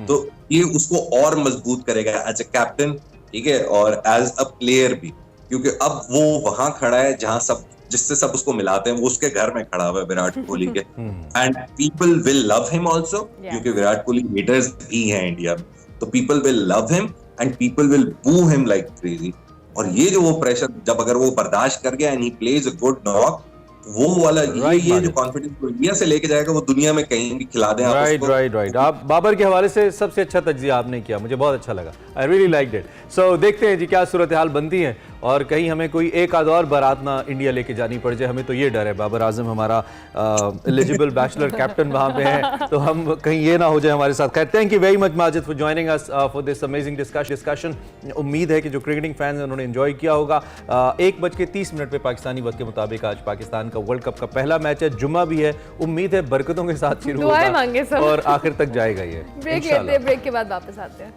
S3: तो ये उसको और मजबूत करेगा एज अ कैप्टन, ठीक है, और एज अ प्लेयर भी, क्योंकि अब वो वहां खड़ा है जहां सब जिससे सब उसको मिलाते हैं, वो उसके घर में खड़ा हुआ है विराट कोहली के, and people will love him also, क्योंकि विराट कोहली हेटर्स भी हैं इंडिया में, तो people will love him and people will बू हिम लाइक क्रेजी। और ये जो वो प्रेशर जब अगर वो बर्दाश्त कर गया and he plays a good knock, वो वाला
S2: Right,
S3: ये जो
S2: माजिद।
S3: कॉन्फिडेंस को इंडिया से लेके जाएगा वो दुनिया में कहीं भी खिला दें आप
S2: राइट
S3: उसको।
S2: Right right. आप बाबर के हवाले से सबसे अच्छा तज्जिया आपने किया, मुझे बहुत अच्छा लगा। I really like it. So देखते हैं जी क्या सूरत हाल बनती है, और कहीं हमें कोई एक आध और बारात ना इंडिया लेके जानी पड़ जाए, हमें तो ये डर है। बाबर आजम हमारा एलिजिबल बैचलर कैप्टन वहाँ पे है, तो हम कहीं ये ना हो जाए हमारे साथ। खैर, thank you very much Majid for joining us for this amazing discussion. उम्मीद है कि जो क्रिकेटिंग फैंस हैं उन्होंने एंजॉय किया होगा। 1:30 पे पाकिस्तानी वक्त के मुताबिक आज पाकिस्तान का वर्ल्ड कप का पहला मैच है, जुम्मा भी है। उम्मीद है बरकतों के साथ शुरू
S1: दुआएं मांगे
S2: होगा
S1: सब।
S2: और आखिर तक जाएगा ये
S1: ब्रेक लेते
S2: इंशाल्लाह।
S1: हैं, ब्रेक के बाद वापस आते हैं।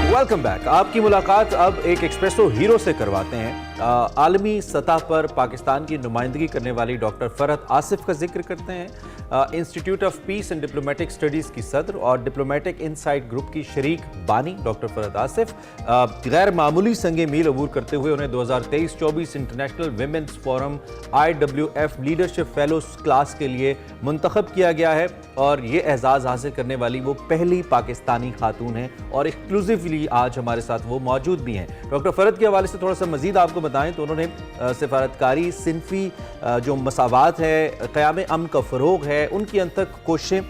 S2: Welcome back. आपकी मुलाकात अब एक एक्सप्रेसो हीरो से करवाते हैं। आलमी सतह पर पाकिस्तान की नुमाइंदगी करने वाली डॉक्टर फरहत आसिफ का जिक्र करते हैं। Institute of peace and diplomatic studies की सदर और डिप्लोमेटिक इनसाइट ग्रुप की शरीक बानी डॉक्टर फरहत आसिफ गैर मामूली संगे मील अबूर करते हुए उन्हें 2023-24 international women's forum IWF leadership fellows class के लिए मुंतखब किया गया है, और ये एजाज़ हासिल करने वाली वो पहली पाकिस्तानी खातून हैं, और एक्सक्लूसिवली आज हमारे साथ वो मौजूद भी हैं। डॉक्टर फरहत के हवाले से थोड़ा सा मजीद आपको बताएं तो उन्होंने सिफारतकारी, सिनफी जो मसावात है, क़याम अमन का फ़रोग है, उनकी अंतक कोशिशें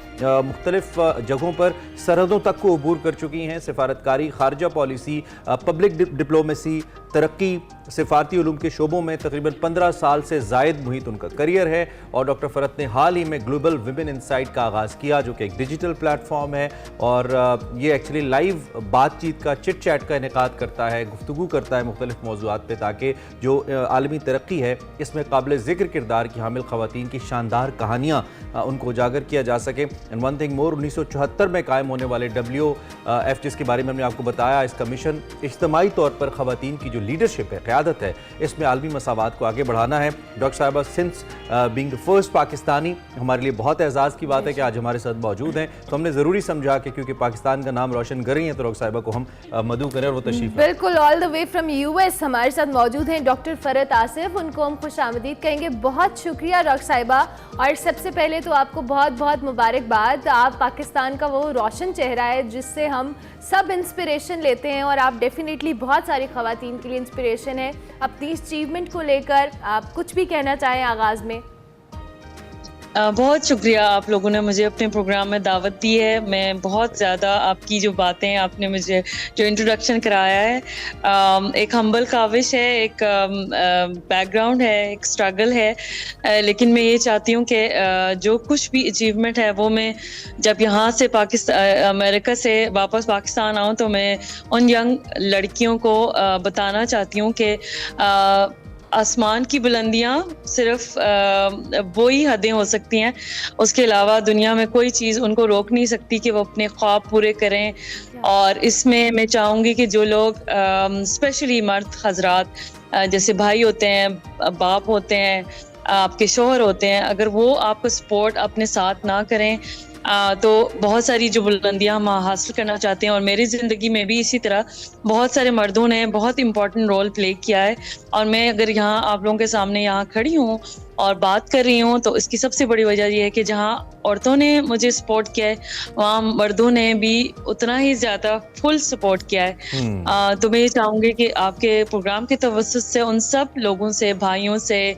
S2: मुख्तलिफ जगहों पर सरहदों तक को अबूर कर चुकी हैं। सिफारतकारी, खारजा पॉलिसी, पब्लिक डिप्लोमेसी, तरक्की, सिफारती उलूम के शोबों में तकरीबन 15 साल से ज़ायद मुहित उनका करियर है। और डॉक्टर फरहत ने हाल ही में ग्लोबल विमेन इनसाइट का आगाज़ किया, जो कि एक डिजिटल प्लेटफॉर्म है, और ये एक्चुअली लाइव बातचीत का, चिट चैट का इनेकाद करता है, गुफ्तगू करता है मुख्तलिफ मौज़ूआत पे, ताकि जो आलमी तरक्की है इसमें काबिल ज़िक्र किरदार की हामिल ख़वातीन की शानदार कहानियाँ उनको उजागर किया जा सके। एंड वन थिंग मोर, 1974 में कायम होने वाले WF, जिसके बारे में हमने आपको बताया, इसका मिशन इज्तमाही तौर पर ख़वातीन की जो लीडरशिप है, क़यादत है, इसमें आलमी मसावात को आगे बढ़ाना है। डॉक्टर साहिबा, since being the first Pakistani, हमारे लिए बहुत एजाज़ की बात है कि आज हमारे साथ मौजूद हैं। तो हमने ज़रूरी समझा कि क्योंकि पाकिस्तान का नाम रोशन कर रही हैं, तो डॉक्टर साहिबा को हम मदऊ करें और वो तशरीफ़ लाएं।
S1: बिल्कुल, all the way from US हमारे साथ मौजूद हैं डॉक्टर फरहत आसिफ, उनको हम खुश आमदीद कहेंगे। बहुत शुक्रिया डॉक्टर साहिबा, और सबसे पहले तो आपको बहुत बहुत मुबारकबाद। आप पाकिस्तान का वो रोशन चेहरा है जिससे हम सब इंस्पिरेशन लेते हैं, और आप डेफिनेटली बहुत सारी ख़वातीन के लिए इंस्पिरेशन है। अपनी अचीवमेंट को लेकर आप कुछ भी कहना चाहें आगाज़ में?
S4: बहुत शुक्रिया, आप लोगों ने मुझे अपने प्रोग्राम में दावत दी है। मैं बहुत ज़्यादा आपकी जो बातें, आपने मुझे जो इंट्रोडक्शन कराया है, एक हम्बल काविश है, एक बैकग्राउंड है, एक स्ट्रगल है, लेकिन मैं ये चाहती हूँ कि जो कुछ भी अचीवमेंट है वो मैं जब यहाँ से अमेरिका से वापस पाकिस्तान आऊँ तो मैं उन यंग लड़कियों को बताना चाहती हूँ कि आसमान की बुलंदियाँ सिर्फ वो ही हदें हो सकती हैं, उसके अलावा दुनिया में कोई चीज़ उनको रोक नहीं सकती कि वो अपने ख्वाब पूरे करें। और इसमें मैं चाहूँगी कि जो लोग स्पेशली मर्द हजरात, जैसे भाई होते हैं, बाप होते हैं, आपके शोहर होते हैं, अगर वो आपको सपोर्ट अपने साथ ना करें तो बहुत सारी जो बुलंदियां हम हासिल करना चाहते हैं। और मेरी ज़िंदगी में भी इसी तरह बहुत सारे मर्दों ने बहुत इम्पोर्टेंट रोल प्ले किया है, और मैं अगर यहाँ आप लोगों के सामने यहाँ खड़ी हूँ और बात कर रही हूँ तो इसकी सबसे बड़ी वजह यह है कि जहाँ औरतों ने मुझे सपोर्ट किया है वहाँ मर्दों ने भी उतना ही ज़्यादा फुल सपोर्ट किया है। तो मैं ये चाहूँगी कि आपके प्रोग्राम के तवज्जुह से उन सब लोगों से, भाइयों से,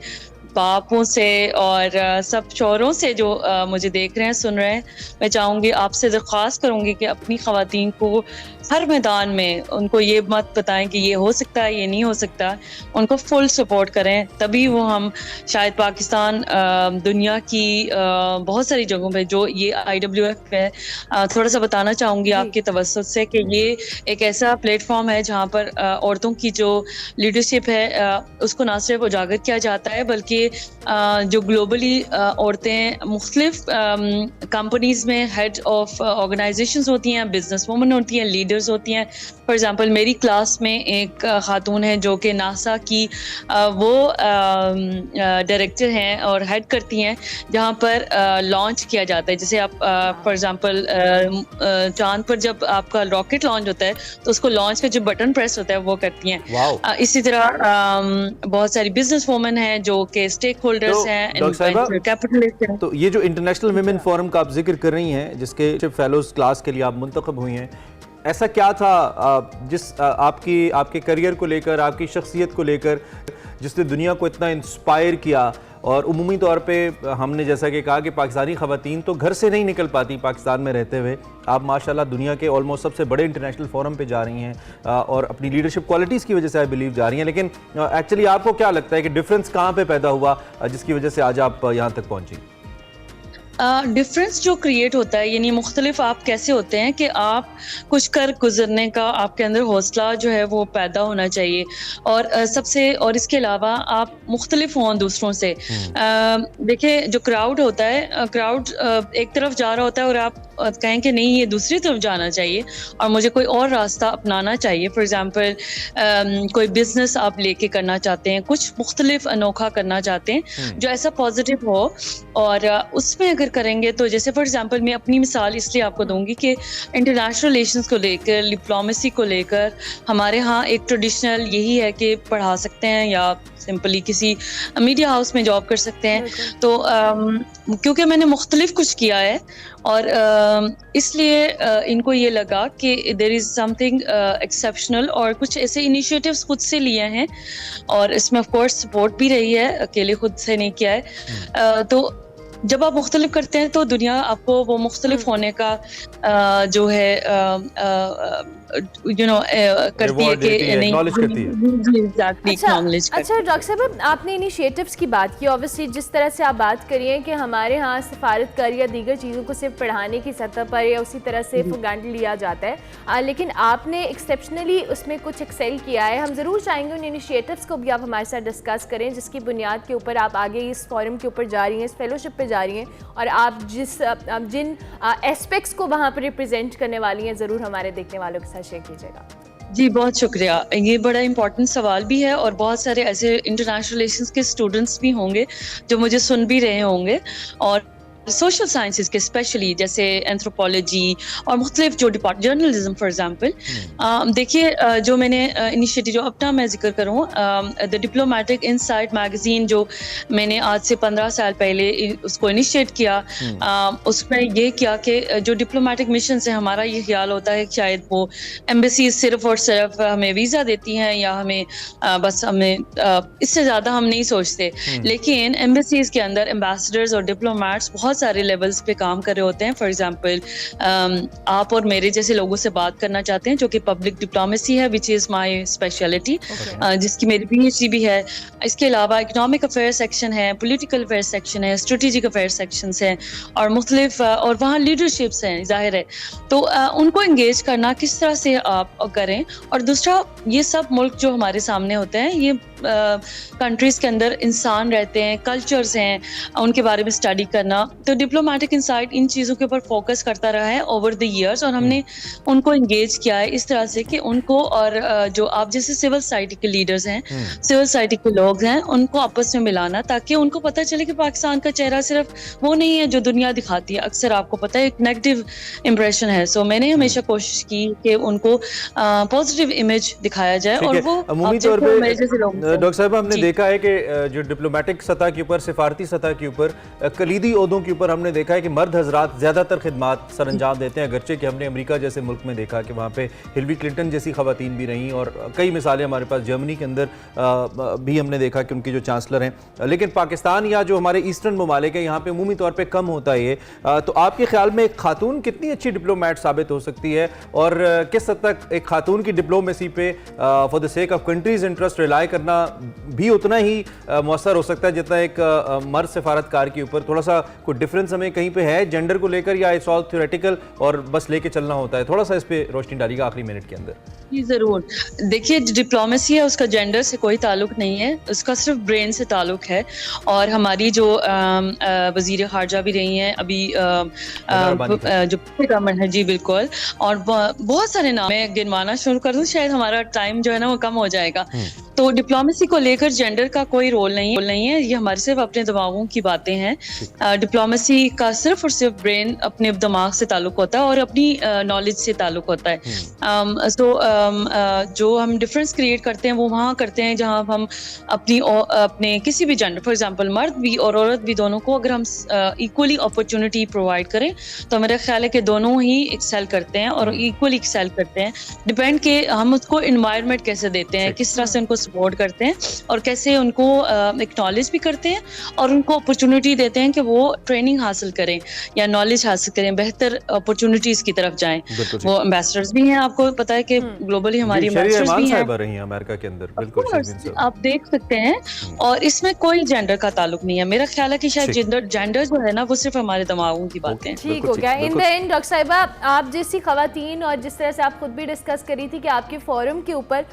S4: बापों से और सब शौहरों से जो मुझे देख रहे हैं, सुन रहे हैं, मैं चाहूँगी, आपसे दरख्वास्त करूँगी कि अपनी ख़वातीन को हर मैदान में उनको ये मत बताएं कि ये हो सकता है, ये नहीं हो सकता, उनको फुल सपोर्ट करें। तभी वो हम शायद पाकिस्तान दुनिया की बहुत सारी जगहों पे जो ये IWF है, थोड़ा सा बताना चाहूँगी आपके तवज्जुह से कि ये एक ऐसा प्लेटफॉर्म है जहाँ पर औरतों की जो लीडरशिप है उसको ना सिर्फ उजागर किया जाता है, बल्कि जो ग्लोबली औरतें मुख्तलिफ कंपनीज में हेड ऑफ ऑर्गेनाइजेशंस होती हैं, बिजनेस वुमन होती हैं, लीडर्स होती हैं। फॉर एग्जांपल मेरी क्लास में एक खातून है जो कि नासा की वो डायरेक्टर हैं और हेड करती हैं, जहाँ पर लॉन्च किया जाता है। जैसे आप फॉर एग्जांपल चांद पर जब आपका रॉकेट लॉन्च होता है तो उसको लॉन्च का जो बटन प्रेस होता है वो करती हैं। इसी तरह बहुत सारी बिजनेस वुमन हैं जो कि स्टेक होल्डर्स हैं, कैपिटलिस्ट हैं।
S2: तो ये जो इंटरनेशनल विमेन फोरम का आप जिक्र कर रही हैं, जिसके फेलोज क्लास के लिए आप मुंतखब हुई हैं, ऐसा क्या था आपके करियर को लेकर, आपकी शख्सियत को लेकर, जिसने दुनिया को इतना इंस्पायर किया? और उमूमी तौर पे हमने जैसा कि कहा कि पाकिस्तानी ख़वातीन तो घर से नहीं निकल पाती पाकिस्तान में रहते हुए, आप माशाल्लाह दुनिया के ऑलमोस्ट सबसे बड़े इंटरनेशनल फोरम पे जा रही हैं और अपनी लीडरशिप क्वालिटीज़ की वजह से आई बिलीव जा रही हैं, लेकिन एक्चुअली आपको क्या लगता है कि डिफरेंस कहाँ पे पैदा हुआ जिसकी वजह से आज आप यहाँ तक पहुँची?
S4: डिफरेंस जो क्रिएट होता है, यानी मुख्तलिफ आप कैसे होते हैं कि आप कुछ कर गुजरने का आपके अंदर हौसला जो है वो पैदा होना चाहिए, और और इसके अलावा आप मुख्तलिफ हों दूसरों से। देखिए जो क्राउड होता है, क्राउड एक तरफ जा रहा होता है और आप कहें कि नहीं ये दूसरी तरफ जाना चाहिए और मुझे कोई और रास्ता अपनाना चाहिए। फॉर एग्जांपल कोई बिजनेस आप लेके करना चाहते हैं, कुछ मुख्तलिफ अनोखा करना चाहते हैं जो ऐसा पॉजिटिव हो, और उसमें अगर करेंगे तो जैसे फॉर एग्जांपल मैं अपनी मिसाल इसलिए आपको दूंगी कि इंटरनेशनल रिलेशंस को लेकर, डिप्लोमेसी को लेकर हमारे यहाँ एक ट्रेडिशनल यही है कि पढ़ा सकते हैं या सिंपली किसी मीडिया हाउस में जॉब कर सकते हैं। तो क्योंकि मैंने मुख्तलिफ कुछ किया है और इसलिए इनको ये लगा कि देयर इज़ समथिंग एक्सेप्शनल, और कुछ ऐसे इनिशिएटिव्स खुद से लिए हैं और इसमें ऑफ कोर्स सपोर्ट भी रही है, अकेले खुद से नहीं किया है। तो जब आप मुख्तलिफ करते हैं तो दुनिया आपको वो मुख्तलिफ होने का जो है करती है कि नहीं,
S1: अच्छा डॉक्टर साहब, आपने इनिशिएटिव्स की बात की, ऑब्वियसली जिस तरह से आप बात करिए कि हमारे यहाँ सफारतकारी या दीगर चीज़ों को सिर्फ पढ़ाने की सतह पर या उसी तरह से फॉर लिया जाता है, लेकिन आपने एक्सेप्शनली उसमें कुछ एक्सेल किया है। हम ज़रूर चाहेंगे उन इनिशिएटिव्स को भी आप हमारे साथ डिस्कस करें जिसकी बुनियाद के ऊपर आप आगे इस फोरम के ऊपर जा रही हैं, इस फेलोशिप पे जा रही हैं, और आप जिन एस्पेक्ट्स को वहाँ पर रिप्रेजेंट करने वाली हैं ज़रूर हमारे देखने वालों के साथ शेयर कीजिएगा।
S4: जी बहुत शुक्रिया, ये बड़ा इंपॉर्टेंट सवाल भी है और बहुत सारे ऐसे इंटरनेशनल रिलेशंस के स्टूडेंट्स भी होंगे जो मुझे सुन भी रहे होंगे, और सोशल साइंसेज के स्पेशली जैसे एंथ्रोपोलॉजी और मुख्तलिफ जो डिपार्ट जर्नलिज्म फॉर एग्जांपल। देखिए जो मैंने इनिशिएटिव जो अपना मैं जिक्र करूँ, द डिप्लोमेटिक इनसाइट मैगजीन जो मैंने आज से 15 साल पहले उसको इनिशिएट किया, उसमें ये किया कि जो डिप्लोमेटिक मिशन से हमारा ये ख्याल होता है कि शायद वो एम्बेसीज सिर्फ और सिर्फ हमें वीज़ा देती हैं या हमें बस हमें इससे ज़्यादा हम नहीं सोचते, लेकिन एम्बेसीज के अंदर एम्बेसडर्स और डिप्लोमेट्स बहुत सारे लेवल्स पे काम कर रहे होते हैं। फॉर एग्जांपल आप और मेरे जैसे लोगों से बात करना चाहते हैं जो कि पब्लिक डिप्लोमेसी है, विच इज़ माय स्पेशलिटी, जिसकी मेरी पीएचडी भी है। इसके अलावा इकोनॉमिक अफेयर सेक्शन है, पॉलिटिकल अफेयर सेक्शन है, स्ट्रेटेजिक अफेयर सेक्शंस हैं और मुख्तलिफ और वहाँ लीडरशिप्स हैं जाहिर है। तो उनको इंगेज करना किस तरह से आप करें, और दूसरा ये सब मुल्क जो हमारे सामने होते हैं ये कंट्रीज़ के अंदर इंसान रहते हैं, कल्चर्स हैं, उनके बारे में स्टडी करना। तो डिप्लोमेटिक इनसाइट इन चीज़ों के ऊपर फोकस करता रहा है ओवर द ईयर्स, और हमने उनको इंगेज किया है इस तरह से कि उनको और जो आप जैसे सिविल सोसाइटी के लीडर्स हैं, सिविल सोसाइटी के लोग हैं, उनको आपस में मिलाना ताकि उनको पता चले कि पाकिस्तान का चेहरा सिर्फ वो नहीं है जो दुनिया दिखाती है। अक्सर आपको पता है एक नेगेटिव इम्प्रेशन है, सो मैंने हमेशा कोशिश की कि उनको पॉजिटिव इमेज दिखाया जाए। और वो
S2: अमूमी तौर पे डॉक्टर साहब हमने देखा है कि जो डिप्लोमेटिक सतह के ऊपर, सिफारती सतह के ऊपर, कलीदी ओहदों के ऊपर हमने देखा है कि मर्द हजरात ज़्यादातर खिदमात सर अंजाम देते हैं, अगरचे कि हमने अमेरिका जैसे मुल्क में देखा कि वहाँ पे हिलरी क्लिंटन जैसी खवातीन भी रहीं और कई मिसालें हमारे पास जर्मनी के अंदर भी हमने देखा कि उनकी जो चांसलर हैं। लेकिन पाकिस्तान या जो हमारे ईस्टर्न ममालिक हैं यहाँ पे अमूमी तौर पर कम होता है ये। तो आपके ख्याल में एक खातून कितनी अच्छी डिप्लोमेट साबित हो सकती है और किस हद तक एक खातून की डिप्लोमेसी पे for the sake of countries interest rely करना भी उतना ही मौसर हो सकता है जितना एक मर्द सिफारतकार के ऊपर? थोड़ा सा कोई डिफरेंस हमें कहीं पे है जेंडर को लेकर, या इट्स ऑल थ्योरेटिकल और बस लेके चलना होता है? थोड़ा सा इस पे रोशनी डालिएगा आखिरी मिनट के अंदर।
S4: जी ज़रूर। देखिए डिप्लोमेसी है उसका जेंडर से कोई ताल्लुक नहीं है, उसका सिर्फ ब्रेन से ताल्लुक है। और हमारी जो वज़ीर ख़ारजा भी रही हैं अभी जो गवर्नमेंट है, जी बिल्कुल, और बहुत सारे नाम मैं गिनवाना शुरू कर दूँ शायद हमारा टाइम जो है ना वो कम हो जाएगा। तो डिप्लोमेसी को लेकर जेंडर का कोई रोल नहीं है, ये हमारे सिर्फ अपने दिमागों की बातें हैं। डिप्लोमेसी का सिर्फ और सिर्फ ब्रेन अपने दिमाग से ताल्लुक होता है और अपनी नॉलेज से ताल्लुक होता है। जो हम डिफरेंस क्रिएट करते हैं वो वहाँ करते हैं जहाँ हम अपने किसी भी जेंडर, फॉर एग्जांपल मर्द भी और औरत भी, दोनों को अगर हम इक्वली अपॉर्चुनिटी प्रोवाइड करें तो मेरा ख्याल है कि दोनों ही एक्सेल करते हैं और इक्वली एक्सेल करते हैं। डिपेंड के हम उसको इन्वायरमेंट कैसे देते हैं, किस तरह से उनको सपोर्ट करते हैं और कैसे उनको एक्नॉलेज भी करते हैं और उनको अपॉर्चुनिटी देते हैं कि वो ट्रेनिंग हासिल करें या नॉलेज हासिल करें, बेहतर अपॉर्चुनिटीज की तरफ जाएं। वो एम्बेसडर्स भी हैं, आपको पता है कि ग्लोबली हमारी एम्बेसडर्स भी हैं
S2: अमेरिका के अंदर, बिल्कुल
S4: आप देख सकते हैं। और इसमें कोई जेंडर का ताल्लुक नहीं है। मेरा ख्याल है कि शायद जेंडर जो है ना वो सिर्फ हमारे दिमागों की बातें हैं।
S1: ठीक हो गया। इन द एंड डॉक्टर साहिबा, आप जैसी खवातीन और जिस तरह से आप खुद भी डिस्कस करी थी कि आपके फोरम के ऊपर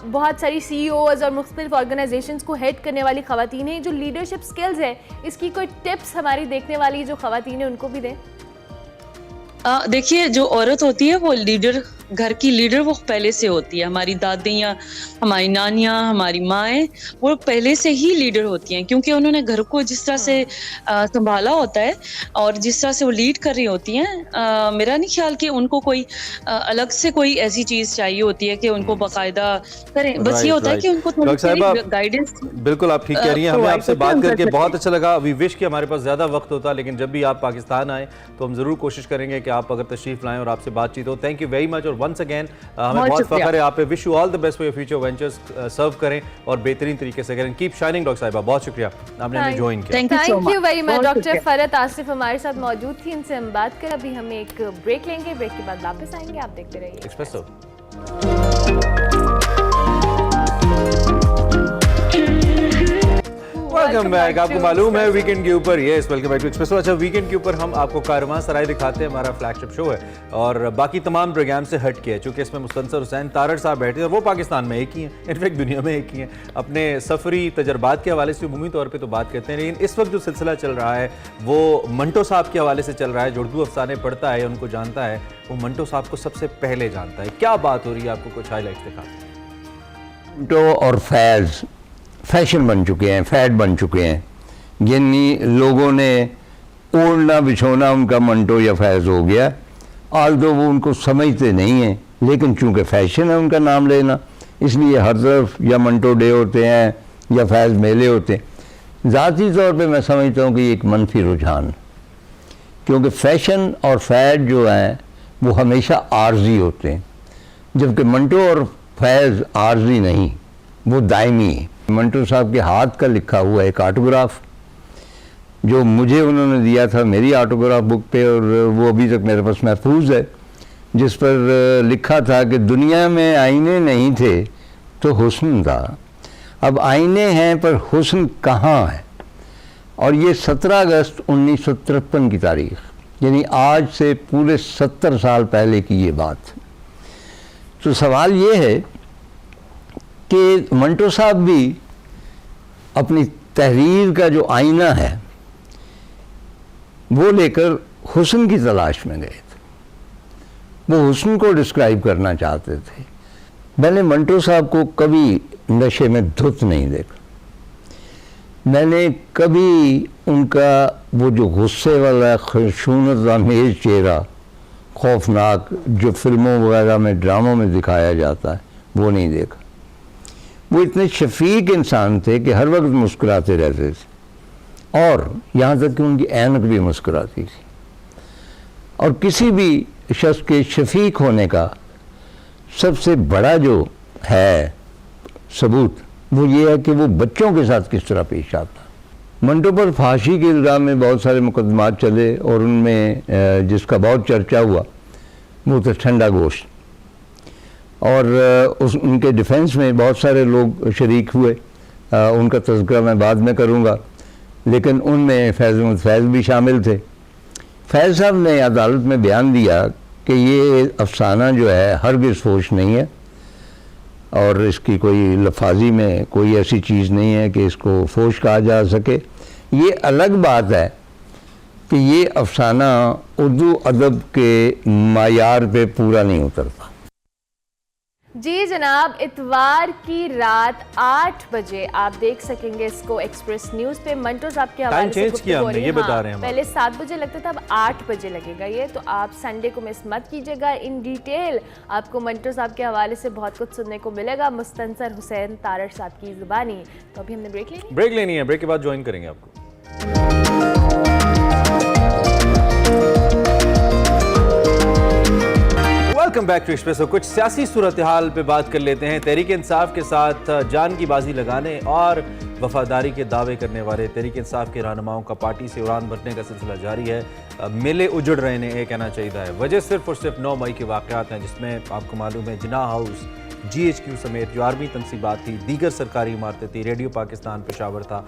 S1: बहुत सारी CEOs और मुख्तलिफ ऑर्गेनाइजेशंस को हेड करने वाली खवातीन हैं, जो लीडरशिप स्किल्स है, इसकी कोई टिप्स हमारी देखने वाली जो खवातीन है उनको भी दें?
S4: देखिए, जो औरत होती है वो लीडर, घर की लीडर वो पहले से होती है। हमारी दादियाँ, हमारी नानियाँ, हमारी माएँ वो पहले से ही लीडर होती हैं, क्योंकि उन्होंने घर को जिस तरह से संभाला होता है और जिस तरह से वो लीड कर रही होती हैं। मेरा नहीं ख्याल कि उनको कोई अलग से कोई ऐसी चीज़ चाहिए होती है कि उनको बाकायदा करें। बस ये होता है कि उनको थोड़ी गाइडेंस।
S2: बिल्कुल, आप ठीक कह रही हैं। हमें आपसे बात करके बहुत अच्छा लगा। वी विश कि हमारे पास ज़्यादा वक्त होता, लेकिन जब भी आप पाकिस्तान आए तो हम ज़रूर कोशिश करेंगे कि आप अगर तशरीफ लाएं और आपसे बातचीत हो। Thank you very much. और वंस अगेन हमें बहुत फख्र है आप पे। Wish you all the best for your future ventures. Serve करें और बेहतरीन तरीके से करें। कीप शाइनिंग डॉक्टर साहिबा, बहुत शुक्रिया आपने हमें ज्वाइन किया।
S1: Thank you very much. Doctor Farhat Asif हमारे साथ मौजूद थी, इनसे हम बात कर। अभी हम एक ब्रेक लेंगे, ब्रेक के बाद वापस आएंगे। आप देखते रहिए
S2: एक्सप्रेसो। Welcome back. आपको मालूम है वीकेंड के ऊपर, yes, welcome back to Expresso. अच्छा, वीकेंड के ऊपर हम आपको कारवांसराय दिखाते हैं, हमारा फ्लैगशिप शो है और बाकी तमाम प्रोग्राम से हट के है, चूंकि इसमें मुस्तनसर हुसैन तारड़ साहब बैठे हैं और वो पाकिस्तान में एक ही हैं, इनफैक्ट दुनिया में एक ही हैं। अपने सफरी तजर्बात के हवाले से उमूमी तौर पर तो बात करते हैं, लेकिन इस वक्त जो सिलसिला चल रहा है वो मंटो साहब के हवाले से चल रहा है। जो उर्दू अफसाने पढ़ता है, उनको जानता है, वो मंटो साहब को सबसे पहले जानता है। क्या बात हो रही है, आपको कुछ हाईलाइट्स दिखाते हैं।
S5: मंटो और फैज़ फैशन बन चुके हैं, फैड बन चुके हैं। यानी लोगों ने ओढ़ना बिछोना उनका मंटो या फैज़ हो गया। आल्दो वो उनको समझते नहीं हैं, लेकिन चूंकि फैशन है उनका नाम लेना, इसलिए हर तरफ या मंटो डे होते हैं या फैज़ मेले होते हैं। ज़ाती तौर पे मैं समझता हूँ कि ये एक मनफी रुझान, क्योंकि फैशन और फैड जो हैं वो हमेशा आर्जी होते हैं, जबकि मंटो और फैज़ आर्जी नहीं, वो दायमी है। मंटो साहब के हाथ का लिखा हुआ एक ऑटोग्राफ जो मुझे उन्होंने दिया था मेरी ऑटोग्राफ बुक पे, और वो अभी तक मेरे पास महफूज है, जिस पर लिखा था कि दुनिया में आईने नहीं थे तो हुस्न था, अब आईने हैं पर हुस्न कहाँ है। और ये 17 अगस्त 1953 की तारीख, यानी आज से पूरे 70 साल पहले की ये बात। तो सवाल ये है कि मंटो साहब भी अपनी तहरीर का जो आईना है वो लेकर हुस्न की तलाश में गए थे। वो हुस्न को डिस्क्राइब करना चाहते थे। मैंने मंटो साहब को कभी नशे में धुत नहीं देखा। मैंने कभी उनका वो जो गुस्से वाला खशूनत आमेज चेहरा, खौफनाक, जो फिल्मों वगैरह में ड्रामों में दिखाया जाता है, वो नहीं देखा। वो इतने शफीक इंसान थे कि हर वक्त मुस्कुराते रहते थे, और यहाँ तक कि उनकी ऐनक भी मुस्कुराती थी। और किसी भी शख्स के शफीक होने का सबसे बड़ा जो है सबूत, वो ये है कि वो बच्चों के साथ किस तरह पेश आता। मंटो पर फांसी के इल्ज़ाम में बहुत सारे मुकदमात चले, और उनमें जिसका बहुत चर्चा हुआ वो था ठंडा गोश्त, और उनके डिफेंस में बहुत सारे लोग शरीक हुए। उनका तज़किरा मैं बाद में करूँगा, लेकिन उनमें फैज़ भी शामिल थे। फैज़ साहब ने अदालत में बयान दिया कि ये अफसाना जो है हरगिज़ फोश नहीं है, और इसकी कोई लफाजी में कोई ऐसी चीज़ नहीं है कि इसको फोश कहा जा सके। ये अलग बात है कि ये अफसाना उर्दू अदब के मायार पे पूरा नहीं उतरता।
S1: जी जनाब, इतवार की रात 8 बजे आप देख सकेंगे इसको एक्सप्रेस न्यूज पे। मंटो साहब के हवाले से
S2: चेंज किया हमने, ये बता रहे हैं हम।
S1: पहले 7 बजे लगता था, अब 8 बजे लगेगा ये। तो आप संडे को मिस मत कीजिएगा। इन डिटेल आपको मंटो साहब के हवाले से बहुत कुछ सुनने को मिलेगा, मुस्तनसर हुसैन तारड़ साहब की जुबानी। तो अभी हमने ब्रेक लेनी है,
S2: ब्रेक के बाद ज्वाइन करेंगे आपको। Welcome back to Expresso. कुछ सियासी सूरत हाल पे बात कर लेते हैं। तहरीक इंसाफ के साथ जान की बाजी लगाने और वफादारी के दावे करने वाले तहरीक इंसाफ के रहनुमाओं का पार्टी से उड़ान भरने का सिलसिला जारी है। मेले उजड़ रहे हैं, ये कहना चाहिए है। वजह सिर्फ और सिर्फ 9 मई के वाक़यात हैं, जिसमें आपको मालूम है जिना हाउस, GHQ समेत जो आर्मी तनसीबात थी, दीगर सरकारी इमारतें थी, रेडियो पाकिस्तान पेशावर था,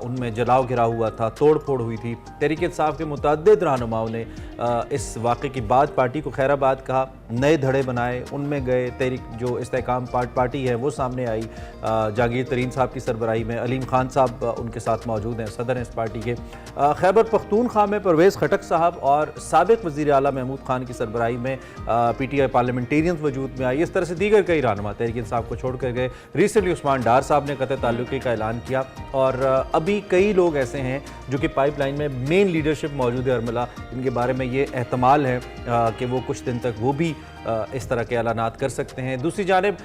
S2: उनमें जलाव गिराव हुआ था, तोड़ फोड़ हुई थी। तहरीक इंसाफ के मुतअद्दिद रहनुमाओं ने इस वाक़े के बाद पार्टी को खैराबाद कहा, नए धड़े बनाए, उनमें गए। तहरीक जो इस्तेहकाम पार्टी है वो सामने आई, जागीर तरीन साहब की सरबराही में। अलीम खान साहब उनके साथ मौजूद हैं, सदर हैं इस पार्टी के। खैबर पख्तूनख्वा में परवेज़ खटक साहब और साबिक़ वज़ीर आला महमूद खान की सरबराही में PTI पार्लियामेंटेरियंस वजूद में आई। इस तरह से दीगर कई रहनुमा तहरीक इंसाफ को छोड़ कर गए। रिसेंटली उस्मान डार साहब ने कतई ताल्लुक़ी का ऐलान किया, और अभी कई लोग ऐसे हैं जो कि पाइपलाइन में मेन लीडरशिप मौजूद है अरमला, इनके बारे में ये एहतमाल है कि वो कुछ दिन तक वो भी इस तरह के ऐलानात कर सकते हैं। दूसरी जानिब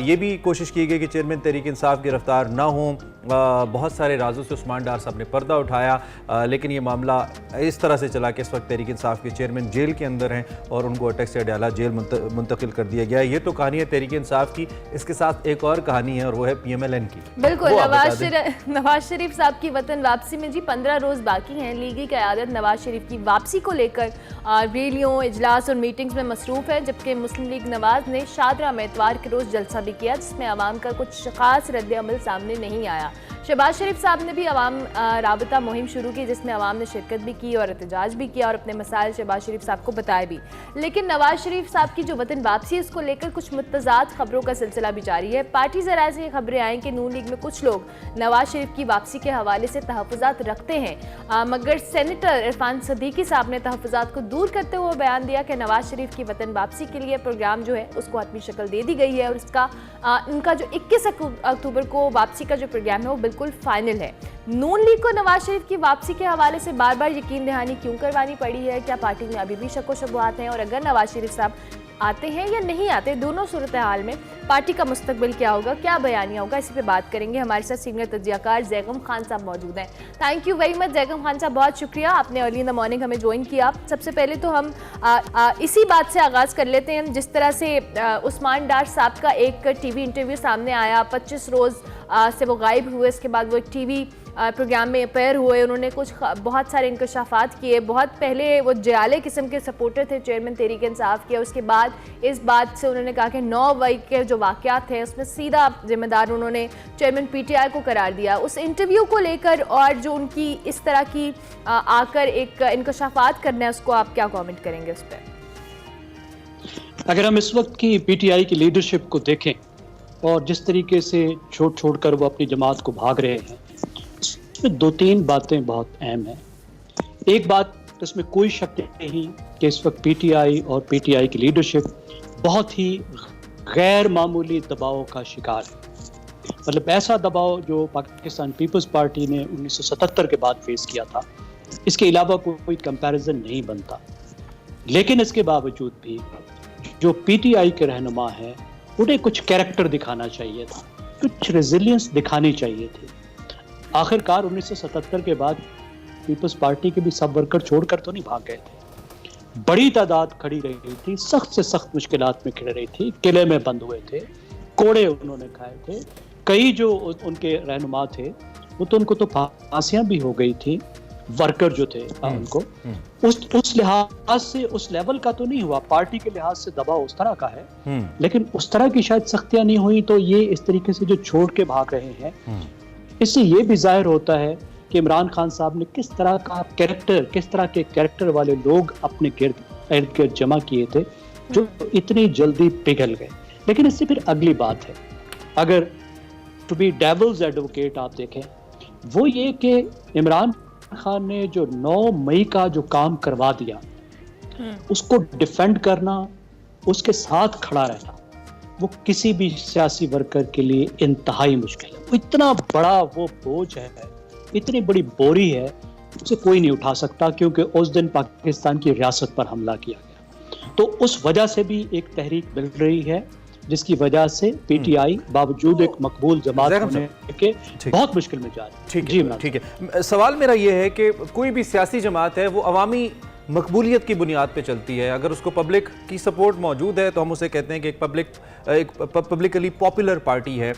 S2: ये भी कोशिश की गई कि चेयरमैन तहरीक इंसाफ गिरफ्तार ना हों। बहुत सारे राजों से उस्मान डार साहब ने पर्दा उठाया, लेकिन ये मामला इस तरह से चला कि इस वक्त तहरीक इंसाफ के चेयरमैन जेल के अंदर हैं और उनको अटक से अडयाला जेल मुंतकिल कर दिया गया। ये तो कहानी है तहरीक इंसाफ की। इसके साथ एक और कहानी है और वो है PMLN की।
S1: बिल्कुल, नवाज शरीफ साहब की वतन वापसी में जी 15 रोज बाकी हैं। लीगी क़यादत नवाज शरीफ की वापसी को लेकर रैलियों, इजलास और मीटिंग्स में मसरूफ़ है, जबकि मुस्लिम लीग नवाज ने शादरा में इतवार के रोज़ जलसा भी किया, जिसमें अवाम का कुछ खास रद्द-ए-अमल सामने नहीं आया। शहबाज शरीफ साहब ने भी अवाम राबता मुहिम शुरू की, जिसमें अवाम ने शिरकत भी की और एहतजाज भी किया और अपने मसाइल शहबाज शरीफ साहब को बताए भी। लेकिन नवाज शरीफ साहब की जो वतन वापसी है, उसको लेकर कुछ मुतज़ाद खबरों का सिलसिला भी जारी है। पार्टी ज़राए से ये खबरें आई कि नून लीग में कुछ लोग नवाज शरीफ की वापसी के हवाले से तहफ़्फ़ुज़ात रखते हैं, मगर सेनेटर इरफान सदीकी साहब ने तहफ़्फ़ुज़ात को दूर करते हुए बयान दिया कि नवाज शरीफ की वतन वापसी के लिए प्रोग्राम जो है उसको हतमी शक्ल दे दी गई है और इसका इनका जो 21 अक्टूबर को वापसी का जो प्रोग्राम है वो बिल्कुल फाइनल है। नून लीग को नवाज शरीफ की वापसी के हवाले से बार बार यकीन दहानी क्यों करवानी पड़ी है? क्या पार्टी में अभी भी शक व शुबहात हैं? और अगर नवाज शरीफ साहब आते हैं या नहीं आते, दोनों सूरत हाल में पार्टी का मुस्तकबिल क्या होगा, क्या बयानिया होगा, इसी पे बात करेंगे। हमारे साथ सीनियर तज्जियाकार जैगम खान साहब मौजूद हैं। Thank you very much Zaigham Khan साहब, बहुत शुक्रिया, आपने अर्ली इन द मॉर्निंग हमें ज्वाइन किया। सबसे पहले तो हम इसी बात से आगाज़ कर लेते हैं, जिस तरह से उस्मान डार साहब का एक टीवी इंटरव्यू सामने आया, 25 रोज़ से वो गायब हुए, इसके बाद वो एक टीवी प्रोग्राम में अपेयर हुए, उन्होंने बहुत सारे इंकशाफात किए। बहुत पहले वो जयाले किस्म के सपोर्टर थे चेयरमैन तहरीक इंसाफ के, उसके बाद इस बात से उन्होंने कहा कि 9 मई के जो वाक़यात थे उसमें सीधा जिम्मेदार उन्होंने चेयरमैन PTI को करार दिया। उस इंटरव्यू को लेकर और जो उनकी इस तरह की आकर एक इंकशाफात करना है, उसको आप क्या कमेंट करेंगे उस पर?
S6: अगर हम इस वक्त की PTI की लीडरशिप को देखें और जिस तरीके से छोड़ कर वो अपनी जमात को भाग रहे हैं, इसमें 2-3 बातें बहुत अहम हैं। एक बात तो इसमें कोई शक नहीं कि इस वक्त PTI और PTI की लीडरशिप बहुत ही गैर मामूली दबाव का शिकार है। मतलब ऐसा दबाव जो पाकिस्तान पीपल्स पार्टी ने 1977 के बाद फेस किया था, इसके अलावा कोई कंपैरिजन नहीं बनता। लेकिन इसके बावजूद भी जो PTI के रहनुमा हैं, उन्हें कुछ कैरेक्टर दिखाना चाहिए था, कुछ रेजिलियंस दिखानी चाहिए थी। आखिरकार 1977 के बाद पीपल्स पार्टी के भी सब वर्कर छोड़कर तो नहीं भाग गए थे। बड़ी तादाद खड़ी रही थी, सख्त से सख्त मुश्किलात में खड़े रही थी, किले में बंद हुए थे, कोड़े उन्होंने खाए थे। कई जो उनके रहनुमा थे वो तो उनको तो फांसियां भी हो गई थी, वर्कर जो थे उनको। उस लिहाज से उस लेवल का तो नहीं हुआ, पार्टी के लिहाज से दबाव उस तरह का है, लेकिन उस तरह की शायद सख्तियां नहीं हुई। तो ये इस तरीके से जो छोड़ के भाग रहे हैं, इससे ये भी जाहिर होता है कि इमरान खान साहब ने किस तरह के कैरेक्टर वाले लोग अपने इर्द गिर्द जमा किए थे जो इतनी जल्दी पिघल गए। लेकिन इससे फिर अगली बात है, अगर टू बी डेविल्स एडवोकेट आप देखें, वो ये कि इमरान खान ने जो 9 मई का जो काम करवा दिया, उसको डिफेंड करना, उसके साथ खड़ा रहना, वो किसी भी सियासी वर्कर के लिए इंतहाई मुश्किल है। वो इतना बड़ा वो बोझ है, इतनी बड़ी बोरी है, उसे कोई नहीं उठा सकता, क्योंकि उस दिन पाकिस्तान की रियासत पर हमला किया गया। तो उस वजह से भी एक तहरीक मिल रही है, जिसकी वजह से पीटीआई बावजूद एक मकबूल जमात होने के बहुत मुश्किल में जा रही है।
S2: ठीक है। सवाल मेरा ये है कि कोई भी सियासी जमात है वो अवामी मकबूलियत की बुनियाद पे चलती है। अगर उसको पब्लिक की सपोर्ट मौजूद है तो हम उसे कहते हैं कि एक पब्लिकली पॉपुलर पार्टी है।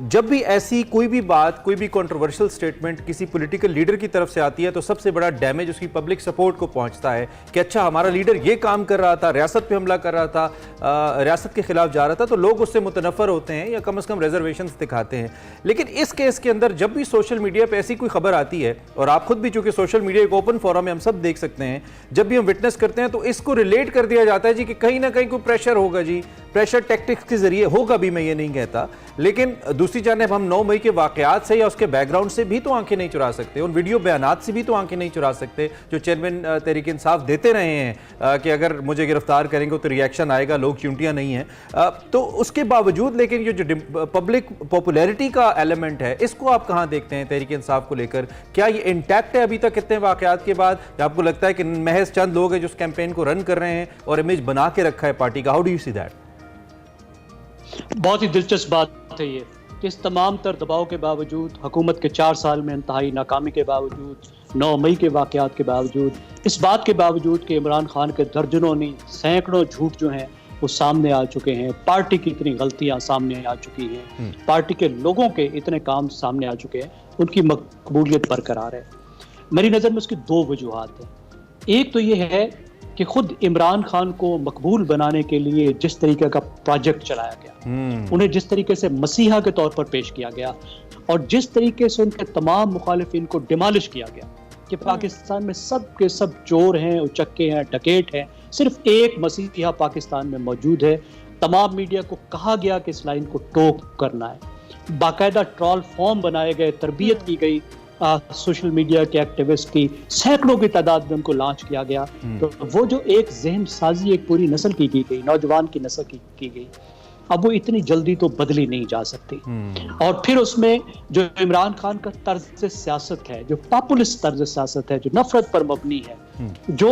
S2: जब भी ऐसी कोई भी बात, कोई भी कंट्रोवर्शियल स्टेटमेंट किसी पॉलिटिकल लीडर की तरफ से आती है तो सबसे बड़ा डैमेज उसकी पब्लिक सपोर्ट को पहुंचता है कि अच्छा हमारा लीडर ये काम कर रहा था, रियासत पे हमला कर रहा था, रियासत के खिलाफ जा रहा था, तो लोग उससे मुतनफ़र होते हैं या कम से कम रिजर्वेशंस दिखाते हैं। लेकिन इस केस के अंदर जब भी सोशल मीडिया पर ऐसी कोई खबर आती है, और आप खुद भी चूंकि सोशल मीडिया एक ओपन फोरम है, हम सब देख सकते हैं, जब भी हम विटनेस करते हैं तो इसको रिलेट कर दिया जाता है जी कि कहीं ना कहीं कोई प्रेशर होगा, जी प्रेशर टैक्टिक्स के जरिए होगा भी, मैं ये नहीं कहता। लेकिन दूसरी जानिब हम 9 मई के वाकयात से या उसके बैकग्राउंड से भी तो आंखें नहीं चुरा सकते, उन वीडियो बयानात से भी तो आंखें नहीं चुरा सकते जो चेयरमैन तहरीक इंसाफ देते रहे हैं कि अगर मुझे गिरफ्तार करेंगे तो रिएक्शन आएगा, लोग चूंटियां नहीं हैं। तो उसके बावजूद लेकिन ये जो पब्लिक पॉपुलैरिटी का एलिमेंट है, इसको आप कहाँ देखते हैं तहरीक इंसाफ को लेकर? क्या ये इंटैक्ट है अभी तक इतने वाकयात के बाद, या आपको लगता है कि महज चंद लोग हैं जो उस कैंपेन को रन कर रहे हैं और इमेज बना के रखा है पार्टी का? How do you see that?
S6: बहुत ही दिलचस्प बात है ये कि इस तमाम तर दबाव के बावजूद, हुकूमत के 4 साल में इंतहाई नाकामी के बावजूद, 9 मई के वाकयात के बावजूद, इस बात के बावजूद कि इमरान खान के दर्जनों नहीं सैकड़ों झूठ जो हैं वो सामने आ चुके हैं, पार्टी की इतनी गलतियां सामने आ चुकी हैं, पार्टी के लोगों के इतने काम सामने आ चुके हैं, उनकी मकबूलियत बरकरार है। मेरी नज़र में उसकी 2 वजूहात हैं। एक तो ये है कि खुद इमरान खान को मकबूल बनाने के लिए जिस तरीके का प्रोजेक्ट चलाया गया, उन्हें जिस तरीके से मसीहा के तौर पर पेश किया गया, और जिस तरीके से उनके तमाम मुखालिफिन को डिमोलिश किया गया कि पाकिस्तान में सब के सब चोर हैं, उचक्के हैं, डकैत हैं, सिर्फ एक मसीहा पाकिस्तान में मौजूद है। तमाम मीडिया को कहा गया कि इस लाइन को टोक करना है, बाकायदा ट्रॉल फॉर्म बनाए गए, तरबियत की गई सोशल मीडिया के एक्टिविस्ट की, सैकड़ों की तादाद में उनको लॉन्च किया गया। तो वो जो एक जहन साजी एक पूरी नस्ल की गई, नौजवान की नस्ल की गई, अब वो इतनी जल्दी तो बदली नहीं जा सकती। और फिर उसमें जो इमरान खान का तर्ज सियासत है, जो पॉपुलिस्ट तर्ज सियासत है, जो नफरत पर मबनी है, जो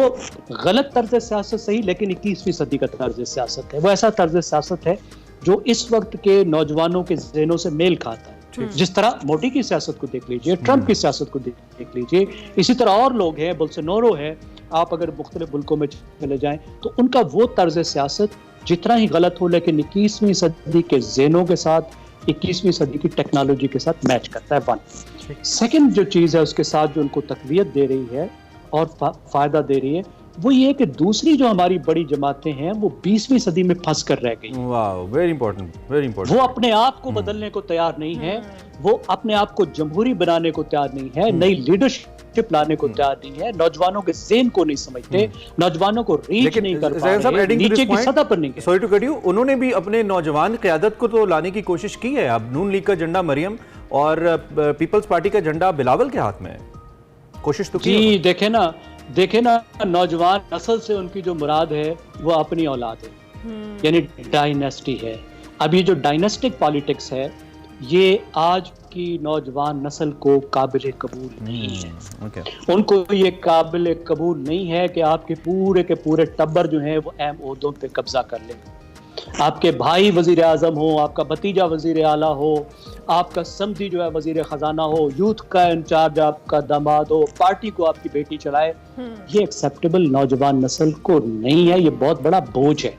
S6: गलत तर्ज सियासत सही लेकिन 21वीं सदी का तर्ज सियासत है, वो ऐसा तर्ज सियासत है जो इस वक्त के नौजवानों के जहनों से मेल खाता है। जिस तरह मोदी की सियासत को देख लीजिए, ट्रंप की सियासत को देख लीजिए, इसी तरह और लोग हैं, बोल्सोनारो है, आप अगर मुख्तलिफ मुल्कों में चले जाएं तो उनका वो तर्ज सियासत जितना ही गलत हो लेकिन 21वीं सदी के ज़हनों के साथ, 21वीं सदी की टेक्नोलॉजी के साथ मैच करता है। 1 सेकेंड जो चीज़ है उसके साथ जो उनको तकवीत दे रही है और फ़ायदा दे रही है, वो ये कि दूसरी जो हमारी बड़ी जमातें हैं वो 20वीं सदी में फंस कर रह गई।
S2: Very important, very important.
S6: वो अपने आप को बदलने को तैयार नहीं है, वो अपने आप को जमहूरी बनाने को तैयार नहीं है, नई लीडरशिप लाने को तैयार नहीं है, नौजवानों के ज़हन को नहीं समझते, नौजवानों को रीच नहीं कर पा रहे, नीचे की सतह पर नहीं।
S2: सॉरी टू कट यू, उन्होंने भी अपने नौजवान क़यादत को तो लाने की कोशिश की है। अब नून लीग का झंडा मरियम और पीपल्स पार्टी का झंडा बिलावल के हाथ में है, कोशिश तो की।
S6: जी देखे ना नौजवान नस्ल से उनकी जो मुराद है वो अपनी औलाद है, यानी डायनेस्टी है। अब ये जो डायनेस्टिक पॉलिटिक्स है ये आज की नौजवान नस्ल को काबिल कबूल नहीं है। उनको ये काबिल कबूल नहीं है कि आपके पूरे के पूरे टब्बर जो है वो अहम ओहदों पे कब्जा कर ले। आपके भाई वजीर आजम हो, आपका भतीजा वजीर आला हो, आपका समधी जो है वजीर खजाना हो, यूथ का इंचार्ज आपका दामाद हो, पार्टी को आपकी बेटी चलाए, ये एक्सेप्टेबल नौजवान नस्ल को नहीं है। ये बहुत बड़ा बोझ है।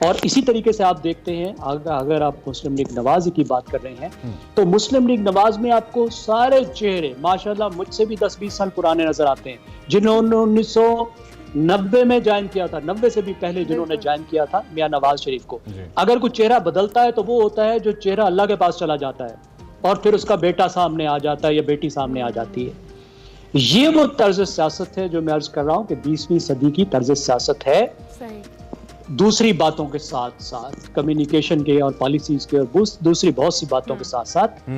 S6: और इसी तरीके से आप देखते हैं, अगर आप मुस्लिम लीग नवाज की बात कर रहे हैं तो मुस्लिम लीग नवाज में आपको सारे चेहरे माशाल्लाह मुझसे भी 10-20 साल पुराने नजर आते हैं, जिन्होंने 1990 में ज्वाइन किया था, 90 से भी पहले जिन्होंने ज्वाइन किया था मियां नवाज शरीफ को। अगर कोई चेहरा बदलता है तो वो होता है जो चेहरा अल्लाह के पास चला जाता है और फिर उसका बेटा सामने आ जाता है या बेटी सामने आ जाती है। ये वो तर्ज सियासत है जो मैं अर्ज कर रहा हूँ कि 20वीं सदी की तर्ज सियासत है। दूसरी बातों के साथ साथ कम्युनिकेशन के और पॉलिसीज के और दूसरी बहुत सी बातों के साथ साथ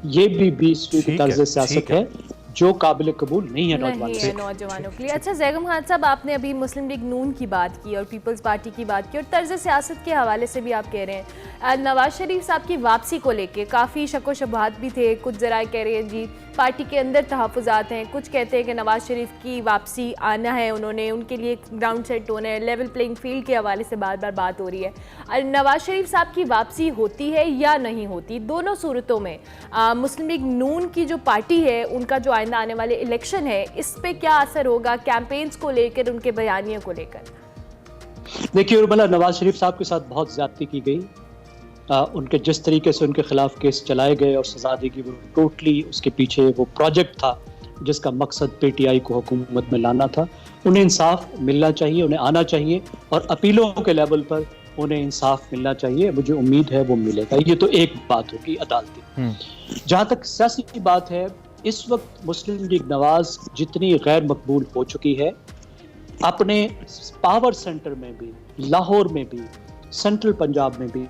S6: ये भी 20वीं की तर्ज सियासत है। जो काबिल कबूल नहीं है
S1: नहीं
S6: नौजवानों
S1: है नौजवानों के लिए। अच्छा जैगम खान साहब, आपने अभी मुस्लिम लीग नून की बात की और पीपल्स पार्टी की बात की और तर्ज सियासत के हवाले से भी आप कह रहे हैं नवाज शरीफ साहब की वापसी को लेके काफ़ी शक शुबहात भी थे। कुछ जराए कह रहे हैं जी पार्टी के अंदर तहफ़्फ़ुज़ात हैं, कुछ कहते हैं कि नवाज शरीफ की वापसी आना है, उन्होंने उनके लिए ग्राउंड सेट होना है, लेवल प्लेइंग फील्ड के हवाले से बार बार बात हो रही है। और नवाज शरीफ साहब की वापसी होती है या नहीं होती, दोनों सूरतों में मुस्लिम लीग नून की जो पार्टी है उनका जो आइंदा आने वाले इलेक्शन है इस पे क्या असर होगा, कैंपेन्स को लेकर, उनके बयानिए को लेकर?
S6: देखिए उर्मिला, नवाज शरीफ साहब के साथ बहुत ज्यादती की गई। उनके जिस तरीके से उनके खिलाफ केस चलाए गए और सजा दी गई, वो टोटली उसके पीछे वो प्रोजेक्ट था जिसका मकसद पीटीआई को हुकूमत में लाना था। उन्हें इंसाफ मिलना चाहिए, उन्हें आना चाहिए और अपीलों के लेवल पर उन्हें इंसाफ मिलना चाहिए। मुझे उम्मीद है वो मिलेगा। ये तो एक बात होगी अदालती। जहाँ तक सियासी की बात है, इस वक्त मुस्लिम लीग नवाज जितनी गैर मकबूल हो चुकी है, अपने पावर सेंटर में भी, लाहौर में भी, सेंट्रल पंजाब में भी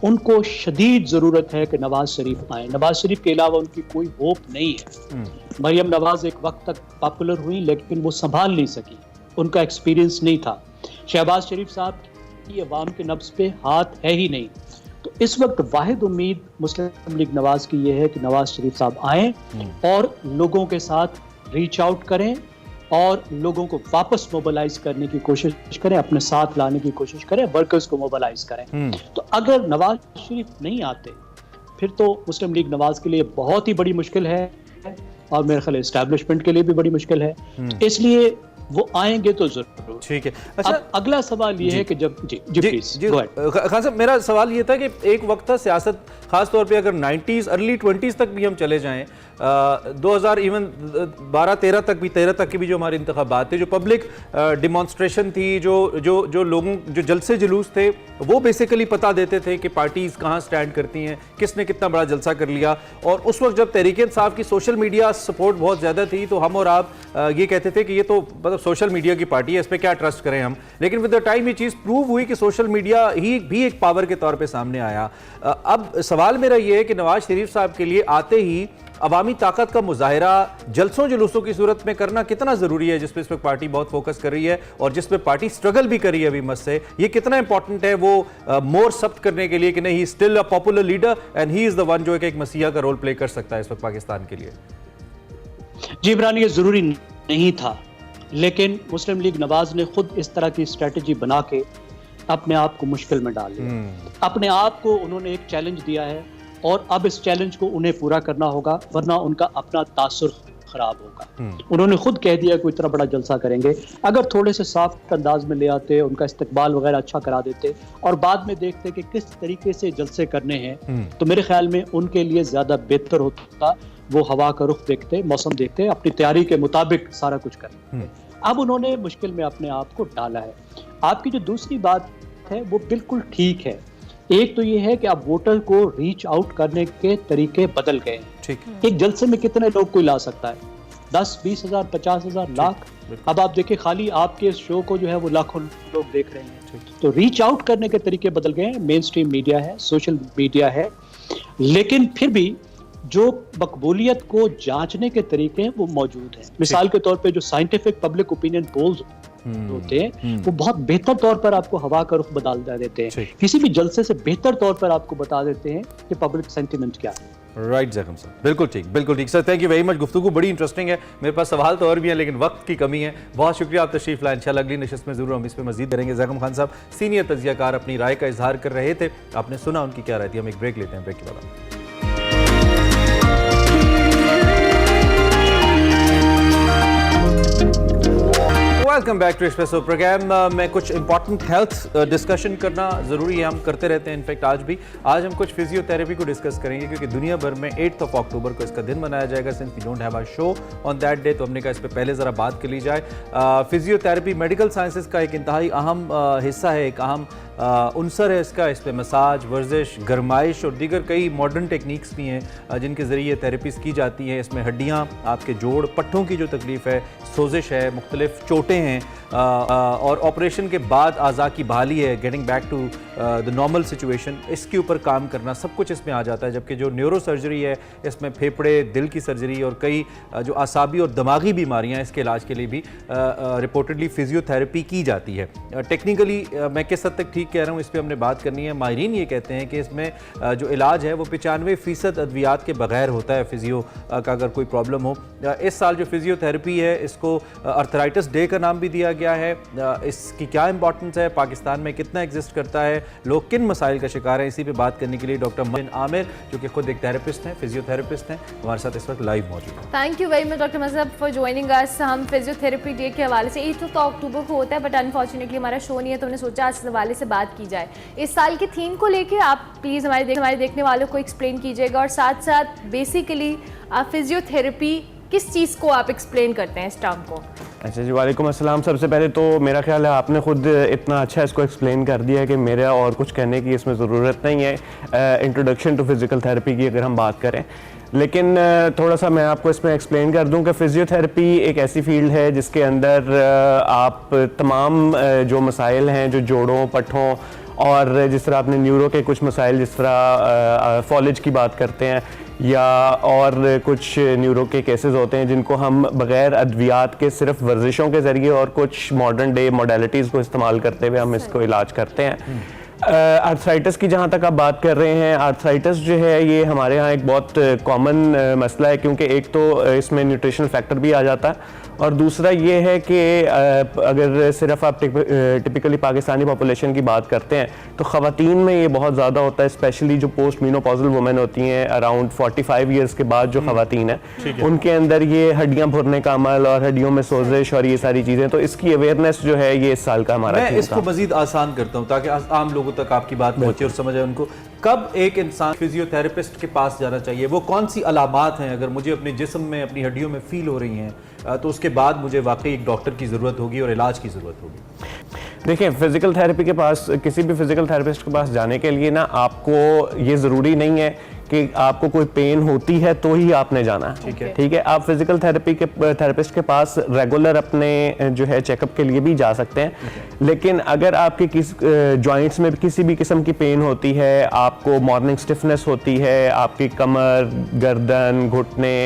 S6: उनको शदीद ज़रूरत है कि नवाज शरीफ आए। नवाज शरीफ के अलावा उनकी कोई होप नहीं है। मरियम नवाज एक वक्त तक पॉपुलर हुई लेकिन वो संभाल नहीं सकी, उनका एक्सपीरियंस नहीं था। शहबाज शरीफ साहब की अवाम के नब्ज़ पे हाथ है ही नहीं। तो इस वक्त वाहिद उम्मीद मुस्लिम लीग नवाज की ये है कि नवाज शरीफ साहब आएँ और लोगों के साथ रीच आउट करें और लोगों को वापस मोबिलाइज करने की कोशिश करें, अपने साथ लाने की कोशिश करें, वर्कर्स को मोबिलाइज करें। तो अगर नवाज शरीफ नहीं आते फिर तो मुस्लिम लीग नवाज के लिए बहुत ही बड़ी मुश्किल है और मेरे ख्याल एस्टैब्लिशमेंट के लिए भी बड़ी मुश्किल है। इसलिए वो आएंगे तो जरूर।
S2: ठीक है। अच्छा,
S6: अब अगला सवाल ये है कि जब जी प्लीज गो अहेड।
S2: खान साहब, मेरा सवाल ये था कि एक वक्त था सियासत, खास तौर पे अगर 90s अर्ली 20s तक भी हम चले जाएं, 2000 इवन 12-13 तक भी, 13 तक की भी जो हमारी इंतखाबात थे, जो पब्लिक डिमॉन्स्ट्रेशन थी, जो लोगों जो जलसे जुलूस थे, वो बेसिकली पता देते थे कि पार्टीज़ कहाँ स्टैंड करती हैं, किसने कितना बड़ा जलसा कर लिया। और उस वक्त जब तहरीक इंसाफ की सोशल मीडिया सपोर्ट बहुत ज़्यादा थी तो हम और आप ये कहते थे कि ये तो मतलब सोशल मीडिया की पार्टी है, इस पर क्या ट्रस्ट करें हम। लेकिन विद द टाइम ये चीज़ प्रूव हुई कि सोशल मीडिया ही भी एक पावर के तौर पे सामने आया। अब सवाल मेरा ये है कि नवाज शरीफ साहब के लिए आते ही अवामी ताकत का मुजाहिरा जलसों जुलूसों की सूरत में करना कितना ज़रूरी है, जिस पे इस वक्त पार्टी बहुत फोकस कर रही है और जिस पे पार्टी स्ट्रगल भी कर रही है अभी मस से, ये कितना इंपॉर्टेंट है वो मोर सब्त करने के लिए कि नहीं, he still a popular leader and he is the one जो एक मसीहा का रोल प्ले कर सकता है इस वक्त पाकिस्तान के लिए?
S6: जी इमरान, ये ज़रूरी नहीं था, लेकिन मुस्लिम लीग नवाज ने खुद इस तरह की स्ट्रेटजी बना के अपने आप को मुश्किल में डाल लिया। अपने आप को उन्होंने एक चैलेंज दिया है और अब इस चैलेंज को उन्हें पूरा करना होगा, वरना उनका अपना तासुर खराब होगा। उन्होंने खुद कह दिया कि इतना बड़ा जलसा करेंगे। अगर थोड़े से साफ अंदाज में ले आते, उनका इस्तकबाल वगैरह अच्छा करा देते और बाद में देखते कि किस तरीके से जलसे करने हैं, तो मेरे ख्याल में उनके लिए ज़्यादा बेहतर होता। वो हवा का रुख देखते, मौसम देखते, अपनी तैयारी के मुताबिक सारा कुछ करते। अब उन्होंने मुश्किल में अपने आप को डाला है। आपकी जो दूसरी बात है वो बिल्कुल ठीक है। एक तो ये है कि अब वोटर को रीच आउट करने के तरीके बदल गए हैं। एक जलसे में कितने लोग कोई ला सकता है? 10, 20 हज़ार, 50 हज़ार, लाख। अब आप देखिए, खाली आपके शो को जो है वो लाखों लोग देख रहे हैं। तो रीच आउट करने के तरीके बदल गए हैं। मेन स्ट्रीम मीडिया है, सोशल मीडिया है, लेकिन फिर भी जो मकबूलियत को जांचने के तरीके हैं वो मौजूद हैं। मिसाल के तौर पे जो साइंटिफिक पब्लिक ओपिनियन पोल्स होते हैं वो बहुत बेहतर तौर पर आपको हवा का रुख बदल देते हैं। किसी भी जलसे से बेहतर तौर पर आपको बता देते हैं कि पब्लिक सेंटिमेंट क्या है।
S2: राइट जैकम सर, बिल्कुल ठीक sir. Thank you very much. गुफ्तगू बड़ी इंटरेस्टिंग है, मेरे पास सवाल तो और भी हैं लेकिन वक्त की कमी है। बहुत शुक्रिया आप तशरीफ लाए। इंशाल्लाह अगली नशिस्त में जरूर हम इस पर मजीद करेंगे। जैकम खान साहब सीनियर तज्जियाकार अपनी राय का इजहार कर रहे थे, आपने सुना उनकी क्या राय थी। हम एक ब्रेक लेते हैं, ब्रेक के बाद welcome back to Expresso program. में कुछ इंपॉर्टेंट हेल्थ डिस्कशन करना ज़रूरी है, हम करते रहते हैं। इनफैक्ट आज हम कुछ फिजियोथेरेपी को डिस्कस करेंगे क्योंकि दुनिया भर में 8 अक्टूबर को इसका दिन मनाया जाएगा। Since we don't have a show on that day, तो हमने कहा इस पर पहले ज़रा बात कर ली जाए। फिजियोथेरेपी मेडिकल साइंसेज का एक इंतहाई अहम हिस्सा है, एक अहम उनसर है इसका, इस पर मसाज, वर्जिश, गरमाइश और दीगर कई मॉडर्न टेक्निक्स भी हैं जिनके ज़रिए थेरेपीज़ की जाती हैं। इसमें हड्डियाँ, आपके जोड़, पट्ठों की जो तकलीफ़ है, सोजिश है, मुख्तलिफ चोटें हैं और ऑपरेशन के बाद आज़ा की बहाली है, getting back to the normal situation, इसके ऊपर काम करना, सब कुछ इसमें आ जाता है। जबकि जो न्यूरो सर्जरी है, इसमें फेफड़े, दिल की सर्जरी और कई जो आसाबी और दिमागी बीमारियां, इसके इलाज के लिए भी रिपोर्टेडली फिजियोथेरेपी की जाती है। टेक्निकली मैं किस हद तक ठीक कह रहा हूँ, इस पर हमने बात करनी है। माहिरीन ये कहते हैं कि इसमें जो इलाज है वो 95% अद्वियात के बगैर होता है फिजियो का अगर कोई प्रॉब्लम हो। इस साल जो फिजियोथेरेपी है इसको अर्थराइटिस डे का नाम भी दिया गया है। इसकी क्या इंपॉर्टेंस है, पाकिस्तान में कितना एग्जिस्ट करता है, लोग किन मसाइल का शिकार हैं, इसी पे बात करने के लिए डॉक्टर मज़हब आमिर जो कि खुद एक थेरेपिस्ट हैं, फिजियोथेरेपिस्ट हैं, हमारे साथ इस वक्त लाइव मौजूद हैं।
S1: Thank you very much doctor मज़हब फॉर ज्वाइनिंग अस। हम फिजियोथेरेपी डे के हवाले से 8 अक्टूबर को होता है, बट अनफॉर्चुनेटली हमारा शो नहीं है, तो हमने सोचा आज इस हवाले से बात की जाए। इस साल की थीम को लेके आप प्लीज़ हमारे देखने वालों को एक्सप्लेन कीजिएगा और साथ साथ बेसिकली फिजियोथेरेपी किस चीज़ को आप एक्सप्लेन करते हैं इस टर्म को?
S7: अच्छा जी, वालेकुम अस्सलाम। सबसे पहले तो मेरा ख्याल है आपने ख़ुद इतना अच्छा इसको एक्सप्लेन कर दिया है कि मेरा और कुछ कहने की इसमें ज़रूरत नहीं है। इंट्रोडक्शन टू फिज़िकल थेरेपी की अगर हम बात करें, लेकिन थोड़ा सा मैं आपको इसमें एक्सप्लेन कर दूं कि फ़िज़ियोथेरेपी एक ऐसी फील्ड है जिसके अंदर आप तमाम जो मसाइल हैं, जो जोड़ों, पट्ठों और जिस तरह आपने न्यूरो के कुछ मसाइल, जिस तरह फॉलेज की बात करते हैं या और कुछ न्यूरो के केसेस होते हैं जिनको हम बग़ैर अद्वियात के सिर्फ वर्जिशों के ज़रिए और कुछ मॉडर्न डे मॉडलिटीज़ को इस्तेमाल करते हुए हम इसको इलाज करते हैं। आर्थराइटिस की जहाँ तक आप बात कर रहे हैं, आर्थराइटिस जो है ये हमारे यहाँ एक बहुत कॉमन मसला है, क्योंकि एक तो इसमें न्यूट्रिशनल फैक्टर भी आ जाता है और दूसरा ये है कि अगर सिर्फ आप टिपिकली पाकिस्तानी पॉपुलेशन की बात करते हैं तो ख़वातीन में ये बहुत ज़्यादा होता है, स्पेशली जो पोस्ट मीनोपॉजल वुमेन होती हैं अराउंड 45 ईयर्स के बाद जो ख़वातीन हैं उनके अंदर ये हड्डियाँ भुरने का अमल और हड्डियों में सोजिश और ये सारी चीज़ें, तो इसकी अवेयरनेस जो है ये इस साल का हमारा
S2: मैं इसको मज़ीद आसान करता हूँ ताकि आम लोगों तक आपकी बात पहुँचे और समझ आए उनको। कब एक इंसान फिजियोथेरेपिस्ट के पास जाना चाहिए, वो कौन सी अलामात हैं अगर मुझे अपने जिस्म में, अपनी हड्डियों में फील हो रही हैं, तो उसके बाद मुझे वाकई एक डॉक्टर की ज़रूरत होगी और इलाज की ज़रूरत होगी?
S7: देखिए, फिज़िकल थेरेपी के पास, किसी भी फिज़िकल थेरेपिस्ट के पास जाने के लिए ना आपको ये ज़रूरी नहीं है कि आपको कोई पेन होती है तो ही आपने जाना है। ठीक है, आप फिज़िकल थेरेपी के थेरेपिस्ट के पास रेगुलर अपने जो है चेकअप के लिए भी जा सकते हैं। लेकिन अगर आपके किस जॉइंट्स में किसी भी किस्म की पेन होती है, आपको मॉर्निंग स्टिफनेस होती है, आपकी कमर, गर्दन, घुटने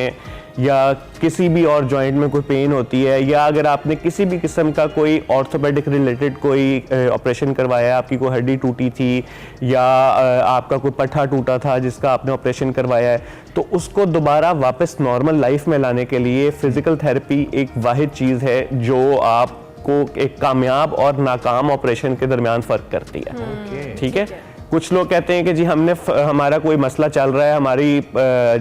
S7: या किसी भी और जॉइंट में कोई पेन होती है, या अगर आपने किसी भी किस्म का कोई ऑर्थोपेडिक रिलेटेड कोई ऑपरेशन करवाया है, आपकी कोई हड्डी टूटी थी या आपका कोई पट्ठा टूटा था जिसका आपने ऑपरेशन करवाया है, तो उसको दोबारा वापस नॉर्मल लाइफ में लाने के लिए फ़िज़िकल थेरेपी एक वाहिद चीज़ है जो आपको एक कामयाब और नाकाम ऑपरेशन के दरमियान फ़र्क करती है। ठीक है, कुछ लोग कहते हैं कि जी हमारा कोई मसला चल रहा है, हमारी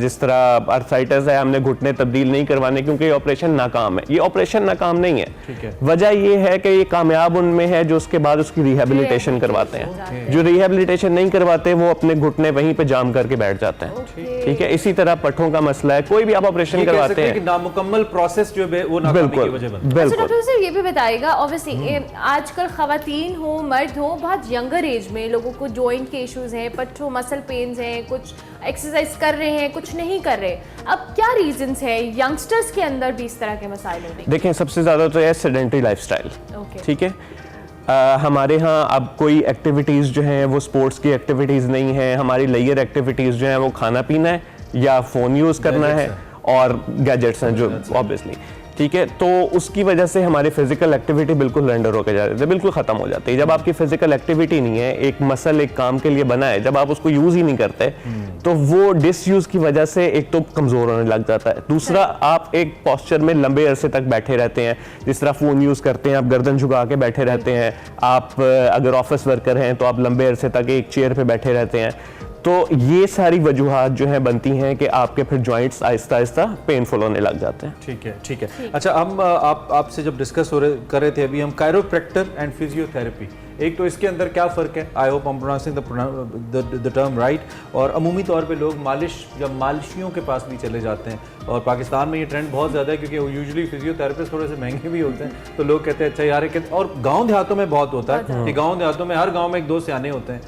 S7: जिस तरह आर्थराइटिस है, हमने घुटने तब्दील नहीं करवाने क्योंकि ये ऑपरेशन नाकाम है। ये ऑपरेशन नाकाम नहीं है, वजह ये है कि ये कामयाब उनमें है जो उसके बाद उसकी रिहेबिलिटेशन करवाते हैं। जो रिहेबिलिटेशन नहीं करवाते वो अपने घुटने वहीं पे जाम करके बैठ जाते हैं। ठीक है, इसी तरह पट्ठों का मसला है, कोई भी आप ऑपरेशन करवाते हैं
S2: नामुकम्मल प्रोसेस जो है वो नाकामी की वजह बनता है।
S1: बिल्कुल। डॉक्टर साहब ये भी बताइएगा, ऑब्वियसली आजकल खवातीन हो मर्द हो बहुत यंगर एज में लोगों को जॉइंट के इश्यूज हैं, पट्टों मसल पेन्स हैं, कुछ एक्सरसाइज कर रहे हैं, कुछ नहीं कर रहे, अब क्या रीजंस है यंगस्टर्स के अंदर भी इस तरह के मसाइल होने के?
S7: देखें, सबसे ज़्यादा तो है सेडेंटरी लाइफस्टाइल। ठीक है, हमारे यहाँ अब कोई एक्टिविटीज़ जो हैं वो स्पोर्ट्स की एक्टिविटीज़ नहीं है, हमारी लेयर एक्टिविटीज़ जो हैं वो खाना पीना है या फ़ोन यूज़ करना है और गैजेट्स हैं जो ऑब्वियसली। ठीक है, तो उसकी वजह से हमारी फिजिकल एक्टिविटी बिल्कुल रेंडर होकर जा रही है, बिल्कुल ख़त्म हो जाती है। जब आपकी फिजिकल एक्टिविटी नहीं है, एक मसल एक काम के लिए बना है, जब आप उसको यूज़ ही नहीं करते तो वो डिसयूज़ की वजह से एक तो कमज़ोर होने लग जाता है, दूसरा आप एक पोस्चर में लंबे अरसे तक बैठे रहते हैं, जिस तरह फ़ोन यूज़ करते हैं आप गर्दन झुका के बैठे रहते हैं, आप अगर ऑफिस वर्कर हैं तो आप लंबे अरसे तक एक चेयर पर बैठे रहते हैं, तो ये सारी वजूहात जो हैं बनती हैं कि आपके फिर जॉइंट्स आहिस्ता आहिस्ता पेनफुल होने लग जाते हैं।
S2: ठीक है, ठीक है। अच्छा, हम आपसे जब डिस्कस कर रहे थे अभी, हम कायरोप्रैक्टर एंड फिजियोथेरेपी एक तो इसके अंदर क्या फ़र्क है, I hope I am pronouncing the term right, और अमूमी तौर पे लोग मालिश या मालिशियों के पास भी चले जाते हैं, और पाकिस्तान में ये ट्रेंड बहुत ज़्यादा है क्योंकि यूजुअली फिजियोथेरेपिस्ट थोड़े से महंगे भी होते हैं, तो लोग कहते हैं अच्छा यार, और गाँव देहातों में बहुत होता है कि गाँव देहातों में हर गाँव में एक दो सियाने होते हैं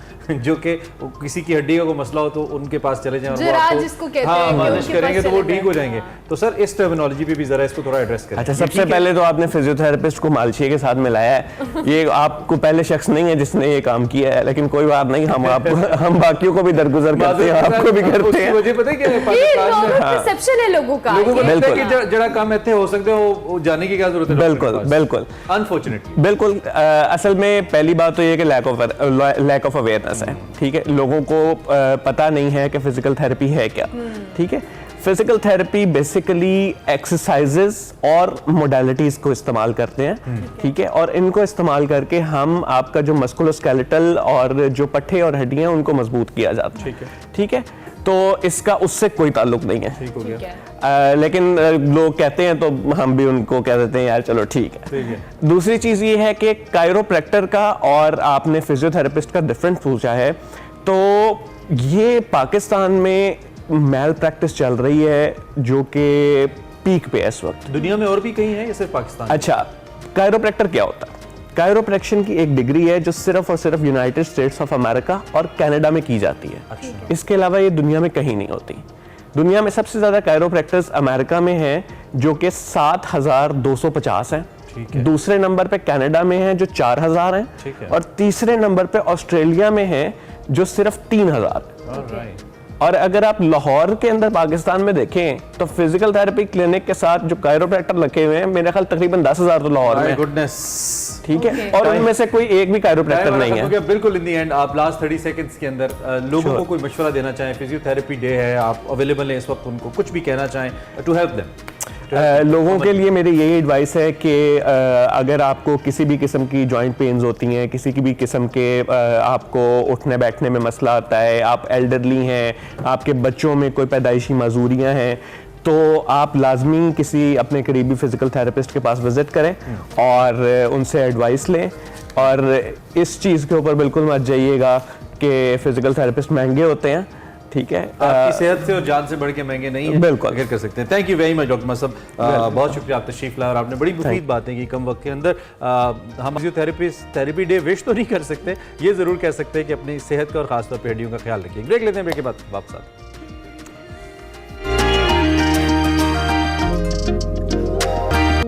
S2: जो कि किसी की हड्डी का कोई मसला हो तो उनके पास चले जाएं और वो आपको हाँ मालिश करेंगे तो वो ठीक हो जाएंगे। तो सर इस टर्मिनोलॉजी पे भी जरा इसको थोड़ा एड्रेस करें।
S7: अच्छा, सबसे पहले तो आपने फिजियोथेरेपिस्ट को मालशिया के साथ मिलाया है, ये आपको पहले शख्स नहीं है जिसने ये काम किया है, लेकिन कोई बात नहीं, हम बाकियों को भी दरगुजर करते हैं, आपको भी करते हैं।
S2: वजह पता है क्या है, पाकिस्तान में
S1: परसेप्शन है लोगों का,
S2: लोगों को लगता है कि जड़ा काम ऐसे हो सकते हो, वो जाने की क्या जरूरत है।
S7: बिल्कुल बिल्कुल,
S2: अनफॉर्चुनेटली
S7: बिल्कुल। असल में पहली बात तो ये कि लैक ऑफ अवेयरनेस है, ठीक है, लोगों को पता नहीं है कि फिजिकल थेरेपी है क्या, ठीक है। फिजिकल थेरेपी बेसिकली एक्सरसाइजेस और मोडालिटीज को इस्तेमाल करते हैं, ठीक है, और इनको इस्तेमाल करके हम आपका जो मस्कुलोस्केलेटल और जो पट्टे और हड्डियां उनको मजबूत किया जाता है, ठीक है। तो इसका उससे कोई ताल्लुक नहीं है,
S2: ठीक हो गया।
S7: लेकिन लोग कहते हैं तो हम भी उनको कह देते हैं यार चलो ठीक है। दूसरी चीज ये है कि कायरोप्रैक्टर का और आपने फिजियोथेरेपिस्ट का डिफरेंस पूछा है, तो ये पाकिस्तान में मैल प्रैक्टिस चल रही है जो कि पीक पे है इस वक्त।
S2: दुनिया में और भी कहीं है या सिर्फ पाकिस्तान?
S7: अच्छा, कायरोप्रैक्टर क्या होता है? कायरोप्रैक्शन की एक डिग्री है जो सिर्फ और सिर्फ यूनाइटेड स्टेट्स ऑफ अमेरिका और कनाडा में की जाती है।
S2: अच्छा।
S7: इसके अलावा ये दुनिया में कहीं नहीं होती। दुनिया में सबसे ज्यादा कायरोप्रैक्टर्स अमेरिका में हैं जो कि 7,250 हैं, दूसरे नंबर पे कनाडा में है जो 4,000 हैं, और तीसरे नंबर पे ऑस्ट्रेलिया में है जो सिर्फ 3,000। और अगर आप लाहौर के अंदर पाकिस्तान में देखें तो फिजिकल थेरेपी क्लिनिक के साथ जो कायरोप्रैक्टर लगे हुए हैं मेरे ख्याल तकरीबन 10,000 तो लाहौर में,
S2: गुडनेस,
S7: ठीक है, और उनमें से कोई एक भी कायरोप्रैक्टर नहीं है।
S2: बिल्कुल इन दी एंड आप लास्ट 30 सेकंड्स के अंदर लोगों को कोई मशवरा देना चाहें, फिजियोथेरेपी डे है, आप अवेलेबल हैं इस वक्त, उनको कुछ भी कहना चाहें टू हेल्प देम।
S7: लोगों के लिए मेरी यही एडवाइस है कि अगर आपको किसी भी किस्म की जॉइंट पेन्स होती हैं, किसी की भी किस्म के आपको उठने बैठने में मसला आता है, आप एल्डरली हैं, आपके बच्चों में कोई पैदाइशी माजूरियाँ हैं, तो आप लाजमी किसी अपने करीबी फिजिकल थेरेपिस्ट के पास विजिट करें और उनसे एडवाइस लें। और इस चीज़ के ऊपर बिल्कुल मत जाइएगा कि फिजिकल थेरेपिस्ट महंगे होते हैं, ठीक है,
S2: आपकी सेहत से और जान से बढ़ के महंगे नहीं है,
S7: बिल्कुल
S2: अगर कर सकते हैं। Thank you very much doctor मसब, बहुत शुक्रिया आप तशरीफ लाए और आपने बड़ी मुफीद बातें की कम वक्त के अंदर। हम थेरेपी डे विश तो नहीं कर सकते, ये जरूर कह सकते हैं कि अपनी सेहत का और खासतौर पर हड्डियों का ख्याल रखिए। ब्रेक लेते हैं, ब्रेक के बाद वापस आते हैं।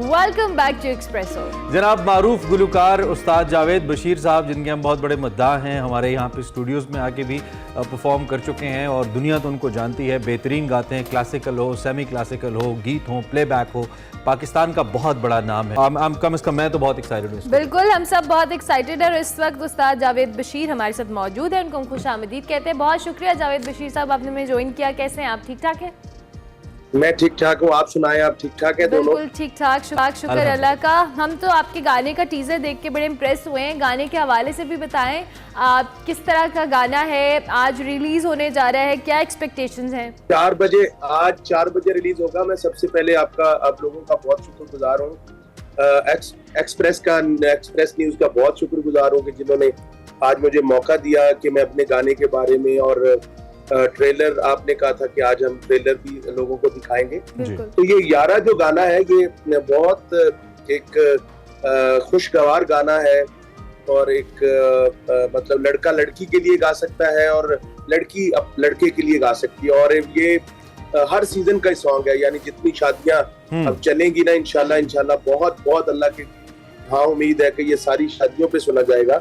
S1: Welcome back to Expresso.
S2: जनाब मारूफ गुलकार उस्ताद जावेद बशीर साहब, जिनके हम बहुत बड़े मद्दाह हैं, हमारे यहाँ पे स्टूडियोज़ में आके भी परफॉर्म कर चुके हैं और दुनिया तो उनको जानती है, बेहतरीन गाते हैं, क्लासिकल हो, सेमी क्लासिकल हो, गीत हो, प्लेबैक हो, पाकिस्तान का बहुत बड़ा नाम है। कम से कम मैं तो बहुत एक्साइटेड हूँ।
S1: बिल्कुल, हम सब बहुत एक्साइटेड है और इस वक्त उस्ताद जावेद बशीर हमारे साथ मौजूद है, उनको हम खुश आमदीद कहते हैं। बहुत शुक्रिया जावेद बशीर साहब, आपने हमें ज्वाइन किया। कैसे हैं आप? ठीक ठाक है?
S8: मैं ठीक ठाक हूँ, आप सुनाएं, आप ठीक ठाक है?
S1: बिल्कुल ठीक ठाक, शुक्र अल्लाह का। हम तो आपके गाने का टीजर देख के बड़े इम्प्रेस हुए हैं। गाने के हवाले से भी बताएं, आप किस तरह का गाना है, आज रिलीज होने जा रहा है, क्या एक्सपेक्टेशंस हैं?
S8: 4 बजे, आज 4 बजे रिलीज होगा। मैं सबसे पहले आप लोगों का बहुत शुक्रगुजार हूँ, एक्सप्रेस न्यूज का बहुत शुक्रगुजार हूँ कि जिन्होंने आज मुझे मौका दिया कि मैं अपने गाने के बारे में, और ट्रेलर आपने कहा था कि आज हम ट्रेलर भी लोगों को दिखाएंगे। तो ये यारा जो गाना है ये बहुत एक खुशगवार गाना है और एक मतलब लड़का लड़की के लिए गा सकता है और लड़की लड़के के लिए गा सकती है, और ये हर सीजन का सॉन्ग है, यानी जितनी शादियां अब चलेंगी ना इंशाल्लाह बहुत बहुत अल्लाह की हाँ उम्मीद है कि ये सारी शादियों पे सुना जाएगा।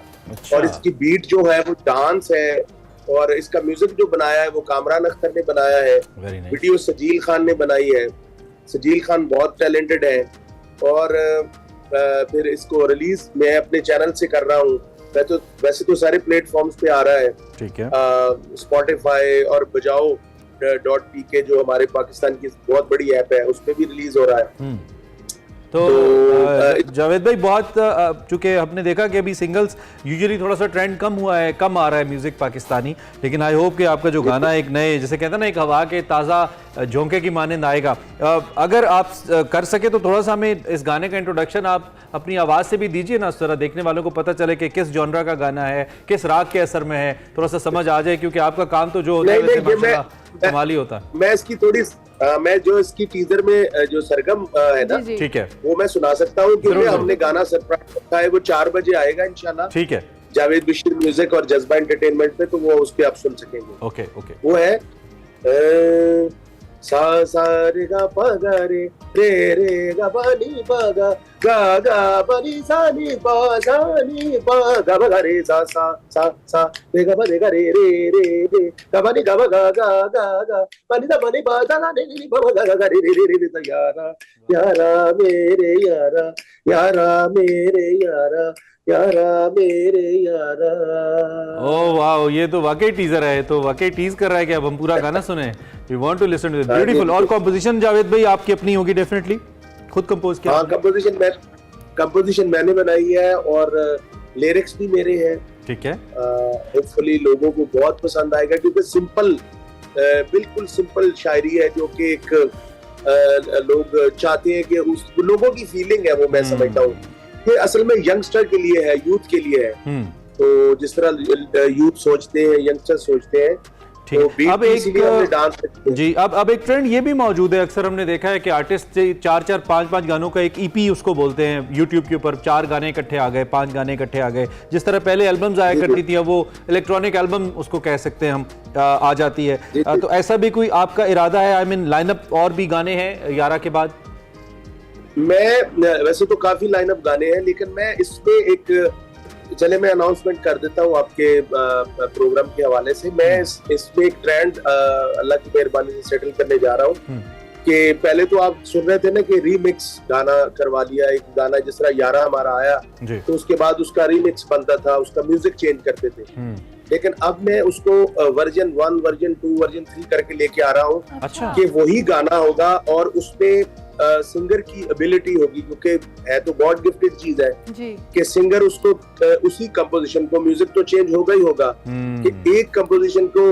S8: और इसकी बीट जो है वो डांस है, और इसका म्यूजिक जो बनाया है वो कामरान अख्तर ने बनाया है, वीडियो सजील खान ने बनाई है। सजील खान बहुत टैलेंटेड है, और फिर इसको रिलीज मैं अपने चैनल से कर रहा हूँ। वैसे तो सारे प्लेटफॉर्म्स पे आ रहा है,
S2: ठीक है,
S8: स्पॉटिफाई और बजाओ.pk जो हमारे पाकिस्तान की बहुत बड़ी ऐप है, उस पे भी रिलीज हो रहा है।
S2: तो जावेद भाई बहुत चूंकि हमने देखा कि अभी सिंगल्स यूजुअली थोड़ा सा ट्रेंड कम हुआ है, कम आ रहा है म्यूजिक पाकिस्तानी, लेकिन आई होप कि आपका जो गाना एक नए जैसे कहते हैं ना एक हवा के ताज़ा झोंके की मानंद आएगा। अगर आप कर सके तो थोड़ा सा हमें इस गाने का इंट्रोडक्शन आप अपनी आवाज़ से भी दीजिए ना, जरा देखने वालों को पता चले कि किस जॉनरा का गाना है, किस राग के असर में है, थोड़ा सा समझ आ जाए, क्योंकि आपका काम तो जो होता है वैसे माशाल्लाह कमाली होता है।
S8: मैं इसकी थोड़ी मैं जो इसकी टीजर में जो सरगम है ना,
S2: ठीक है,
S8: वो मैं सुना सकता हूँ, क्योंकि हमने गाना सरप्राइज रखा है, वो 4 बजे आएगा इंशाल्लाह।
S2: ठीक है,
S8: जावेद बशीर म्यूजिक और जज्बा एंटरटेनमेंट पे, तो वो उस पे आप सुन सकेंगे।
S2: Okay okay.
S8: वो है सा सा रे गा पा गा रे रे गा पा नी पा गा पा नी सा नी पा गा गा रे सा रे गा रे रे गा पा नी गा पा नी दा पा नी पा दा नी नी पा गा रे यारा यारा मेरे यारा यारा मेरे यारा यारा मेरे यारा।
S2: ओह वाह, ये तो वाकई टीजर है, तो वाकई टीज कर रहा है कि अब हम पूरा गाना सुने। We want to listen to it, beautiful. और कंपोजिशन जावेद भाई आपकी अपनी होगी डेफिनेटली, खुद कंपोज किया?
S8: हाँ, कंपोजिशन मैंने बनाई है और लिरिक्स भी मेरे हैं।
S2: ठीक है,
S8: होपफुली लोगों को बहुत पसंद आएगा, क्योंकि सिंपल बिल्कुल सिंपल शायरी है, जो कि एक लोग चाहते हैं कि उस लोगों की फीलिंग है, वो मैं समझता हूँ ये असल में यंगस्टर के लिए है, यूथ के लिए है। तो जिस तरह यूथ सोचते हैं, यंगस्टर सोचते हैं, तो
S2: अब एक
S8: डांस
S2: जी अब एक ट्रेंड ये भी मौजूद है, अक्सर हमने देखा है कि आर्टिस्ट 4-4, 5-5 गानों का एक ईपी उसको बोलते हैं, यूट्यूब के ऊपर 4 गाने इकट्ठे आ गए, 5 गाने इकट्ठे आ गए। जिस तरह पहले एल्बम्स आया करती थी, अब वो इलेक्ट्रॉनिक एल्बम उसको कह सकते हैं हम, आ जाती है। तो ऐसा भी कोई आपका इरादा है? आई मीन लाइनअप और भी गाने हैं यारा के बाद?
S8: मैं वैसे तो काफी लाइनअप गाने हैं, लेकिन मैं इसमें एक चले मैं अनाउंसमेंट कर देता हूँ आपके प्रोग्राम के हवाले से। मैं इसमें एक ट्रेंड अल्लाह की मेहरबानी से सेटल करने जा रहा हूँ कि पहले तो आप सुन रहे थे ना कि रीमिक्स गाना करवा लिया, एक गाना जिस तरह यारा हमारा आया तो उसके बाद उसका रीमिक्स बनता था, उसका म्यूजिक चेंज करते थे, लेकिन अब मैं उसको वर्जन 1, वर्जन 2, वर्जन 3 करके लेके आ रहा हूँ।
S2: अच्छा।
S8: कि वही गाना होगा और उसमें सिंगर की एबिलिटी होगी, क्योंकि है तो गॉड गिफ्टेड चीज है कि सिंगर उसको उसी कंपोजिशन को, म्यूजिक तो चेंज होगा ही होगा, कि एक कंपोजिशन को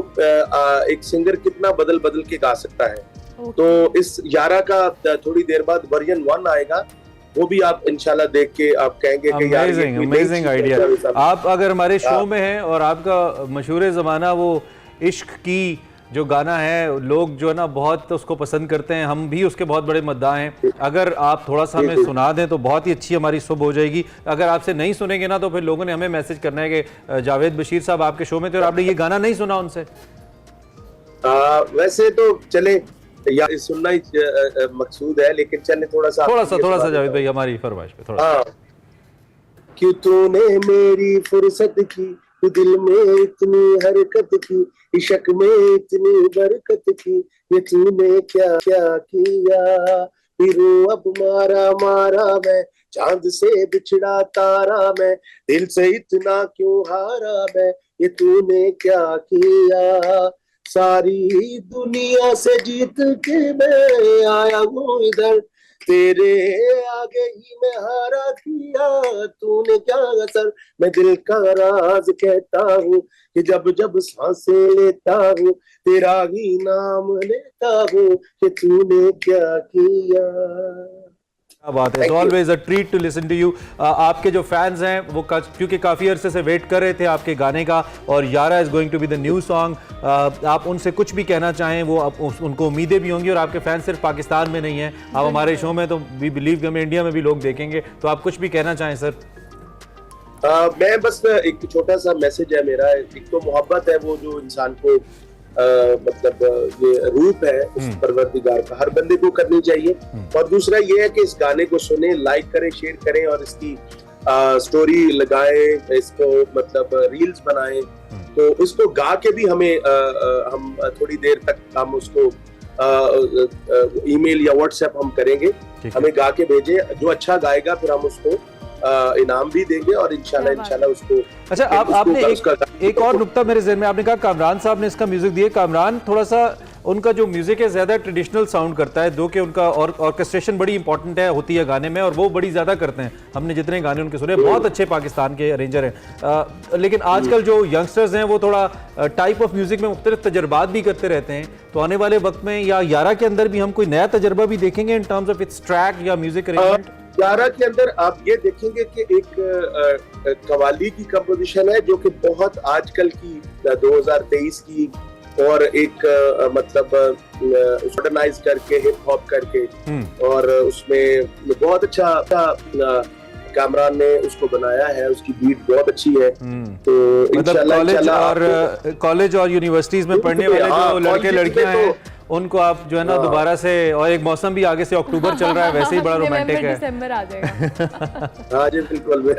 S8: एक सिंगर कितना बदल बदल के गा सकता है। तो इस यारा का थोड़ी देर बाद वर्जन 1 आएगा, वो भी आप इंशाल्लाह देख के आप कहेंगे कि यार ये
S2: अमेजिंग आइडिया। आप अगर हमारे शो में हैं और आपका मशहूर ज़माना वो इश्क की जो गाना है, लोग जो है ना बहुत उसको पसंद करते हैं, हम भी उसके बहुत बड़े मद्दाह हैं, अगर आप थोड़ा सा हमें सुना दें तो बहुत ही अच्छी हमारी सुबह हो जाएगी। अगर आपसे नहीं सुनेंगे ना तो फिर लोगों ने हमें मैसेज करना है कि जावेद बशीर साहब आपके शो में थे और आपने ये गाना नहीं सुना उनसे।
S8: वैसे तो चले या सुनना ही मकसूद है, लेकिन चले थोड़ा सा
S2: जावेद भाई हमारी फरमाइश पे थोड़ा।
S8: क्यों तूने मेरी फुर्सत की, तू दिल में इतनी हरकत की, इश्क में इतनी बरकत की, ये तूने क्या क्या किया। फिर अब मारा मारा मैं, चांद से बिछड़ा तारा मैं, दिल से इतना क्यों हारा मैं, ये तूने क्या किया। सारी दुनिया से जीत के मैं आया हूँ इधर, तेरे आगे ही मैं हारा किया, तूने क्या असर। मैं दिल का राज कहता हूँ कि जब जब सांसें लेता हूँ, तेरा ही नाम लेता हूँ कि तूने क्या किया।
S2: क्या बात है, always a treat to listen to you. आपके जो फैंस हैं वो क्योंकि काफ़ी अरसे से वेट कर रहे थे आपके गाने का, और Yaara is going to be the new song, आप उनसे कुछ भी कहना चाहें वो उनको उम्मीदें भी होंगी, और आपके फैंस सिर्फ पाकिस्तान में नहीं हैं, आप हमारे शो में तो वी बिलीव कि हमें इंडिया में भी लोग देखेंगे, तो आप कुछ भी कहना चाहें सर।
S8: मैं बस एक छोटा सा मैसेज है मेरा, एक तो मोहब्बत है वो जो इंसान को मतलब ये रूप है उस परवरदिगार का, हर बंदे को करनी चाहिए। और दूसरा ये है कि इस गाने को सुने, लाइक करें, शेयर करें, और इसकी स्टोरी लगाएं, इसको मतलब रील्स बनाएं, तो इसको गा के भी हमें हम थोड़ी देर तक हम उसको ईमेल या व्हाट्सएप हम करेंगे, हमें गा के भेजें, जो अच्छा गाएगा फिर हम उसको इनाम भी देंगे, और इंशाल्लाह उसको।
S2: अच्छा, आपने एक और नुक्ता मेरे ज़हन में, आपने कहा कामरान साहब ने इसका म्यूजिक दिया। कामरान थोड़ा सा उनका जो म्यूजिक है ज़्यादा ट्रेडिशनल साउंड करता है, दो कि उनका और ऑर्केस्ट्रेशन बड़ी इंपॉर्टेंट है होती है गाने में, और वो बड़ी ज़्यादा करते हैं। हमने जितने गाने उनके सुने, बहुत अच्छे पाकिस्तान के अरेंजर हैं। लेकिन आजकल जो यंगस्टर्स हैं वो थोड़ा टाइप ऑफ म्यूजिक में मुख्तलिफ तजर्बात भी करते रहते हैं, तो आने वाले वक्त में या 11 के अंदर भी हम कोई नया तजर्बा भी देखेंगे in terms of its track या म्यूजिक अरेंजमेंट?
S8: 11 के अंदर आप ये देखेंगे कि एक कवाली की कंपोजिशन है जो कि बहुत आजकल की 2023 की, और एक मतलब मॉडर्नाइज करके हिप हॉप करके, और उसमें बहुत अच्छा कामरान ने उसको बनाया है, उसकी बीट बहुत अच्छी है। तो
S2: मतलब कॉलेज और यूनिवर्सिटीज में पढ़ने वाले जो लड़के लड़कियां हैं उनको आप जो है ना दोबारा से, और एक मौसम भी आगे से अक्टूबर चल रहा है, वैसे ही बड़ा रोमांटिक है,
S1: दिसंबर आ जाएगा।
S8: हाँ जी बिल्कुल।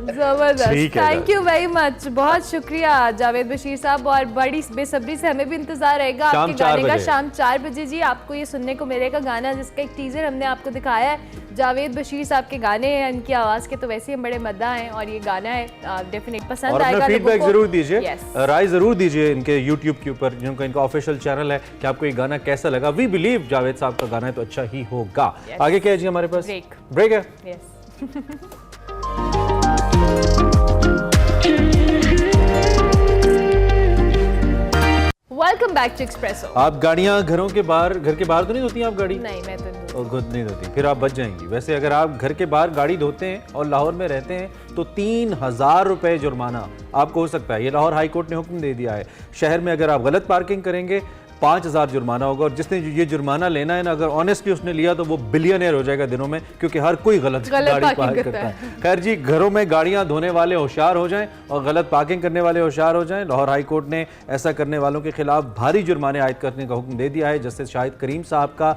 S1: जबरदस्त, थैंक यू वेरी मच, बहुत शुक्रिया जावेद बशीर साहब, और बड़ी बेसब्री से हमें भी इंतजार रहेगा आपके गाने का शाम 4 बजे। जी आपको ये सुनने को मिलेगा गाना जिसका एक टीजर हमने आपको दिखाया है। जावेद बशीर साहब के गाने हैं, इनकी आवाज के तो वैसे ही हम बड़े मद्दा हैं, और ये गाना है डेफिनेट पसंद आएगा।
S2: फीडबैक जरूर दीजिए, राय जरूर दीजिए इनके यूट्यूब के ऊपर, जिनका इनका ऑफिशियल चैनल है, कि आपको ये गाना कैसा लगा। वी बिलीव जावेद साहब का गाना है तो अच्छा ही होगा। आगे क्या है जी हमारे पास? ब्रेक है। Welcome back to Expresso. आप गाड़ियां घर के बाहर तो नहीं धोती आप गाड़ी?
S1: नहीं, मैं तो
S2: खुद नहीं धोती, फिर आप बच जाएंगी। वैसे अगर आप घर के बाहर गाड़ी धोते हैं और लाहौर में रहते हैं तो 3000 रुपए जुर्माना आपको हो सकता है। ये लाहौर हाई कोर्ट ने हुक्म दे दिया है। शहर में अगर आप गलत पार्किंग करेंगे 5000 जुर्माना होगा, और जिसने ये जुर्माना लेना है ना, अगर ऑनेस्टली उसने लिया तो वो बिलियनर हो जाएगा दिनों में, क्योंकि हर कोई गलत गाड़ी पार्क करता है। खैर जी, घरों में गाड़ियां धोने वाले होशियार हो जाएं और गलत पार्किंग करने वाले होशियार हो जाएं। लाहौर हाई कोर्ट ने ऐसा करने वालों के खिलाफ भारी जुर्माने आयद करने का हुक्म दे दिया है। जस्टिस शाहिद करीम साहब का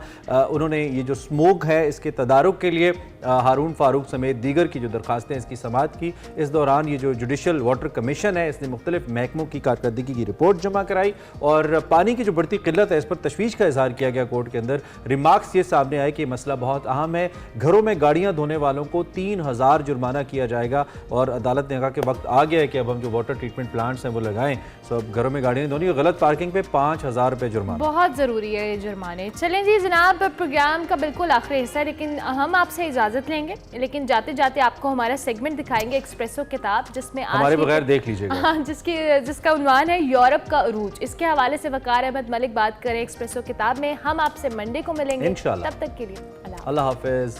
S2: उन्होंने ये जो स्मोक है इसके तदारुक के लिए हारून फारूक समेत दीगर की जो दरखास्तें इसकी समाअत की। इस दौरान ये जो जुडिशल वाटर कमीशन है इसने मुख्तलिफ महकमों की कारकर्दगी की रिपोर्ट जमा कराई, और पानी की जो बढ़ती किल्लत है इस पर तशवीश का इजहार किया गया कोर्ट के अंदर। रिमार्क्स ये सामने आए कि मसला बहुत अहम है, घरों में गाड़ियां धोने वालों को 3000 जुर्माना किया जाएगा, और अदालत ने कहा कि वक्त आ गया है कि अब हम जो वाटर ट्रीटमेंट प्लांट्स हैं वो लगाएं। सो अब घरों में गाड़ियां धोनी, गलत पार्किंग पे 5000 रुपए जुर्माना।
S1: बहुत ज़रूरी है ये जुर्माने। चलें जी जनाब, प्रोग्राम का बिल्कुल आखिरी हिस्सा है, लेकिन हम आपसे इजाज़त लेंगे, लेकिन जाते जाते आपको हमारा सेगमेंट दिखाएंगे एक्सप्रेसो किताब, जिसमें
S2: हमारे बगैर देख लीजिएगा।
S1: हाँ, जिसका उन्वान है यूरोप का अरूज। इसके हवाले से वकार अहमद मलिक बात करें एक्सप्रेसो किताब में। हम आपसे मंडे को मिलेंगे इंशाल्लाह। तब तक के लिए
S2: अल्लाह हाफिज़।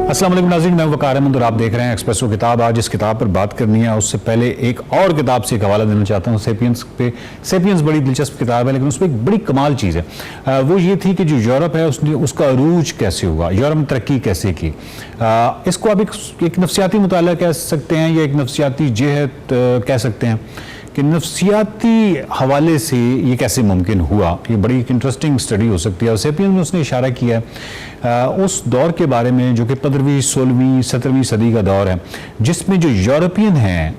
S9: अस्सलाम वालेकुम नाज़रीन, मैं वकार अहमद और आप देख रहे हैं एक्सप्रेसो किताब। आज इस किताब पर बात करनी है, उससे पहले एक और किताब से एक हवाला देना चाहता हूँ, सेपियंस पे। सेपियंस बड़ी दिलचस्प किताब है, लेकिन उसमें एक बड़ी कमाल चीज़ है। वो ये थी कि जो यूरोप है उसका अरूज कैसे हुआ, यूरोप ने तरक्की कैसे की। इसको आप एक नफ्सियाती मुताला कह सकते हैं, या एक नफ्सियाती जेहत कह सकते हैं कि नफ्सियाती हवाले से ये कैसे मुमकिन हुआ। ये बड़ी एक इंटरेस्टिंग स्टडी हो सकती है। और सेपियंस में उसने इशारा किया है उस दौर के बारे में जो कि 15वीं 16वीं 17वीं सदी का दौर है, जिसमें जो यूरोपियन हैं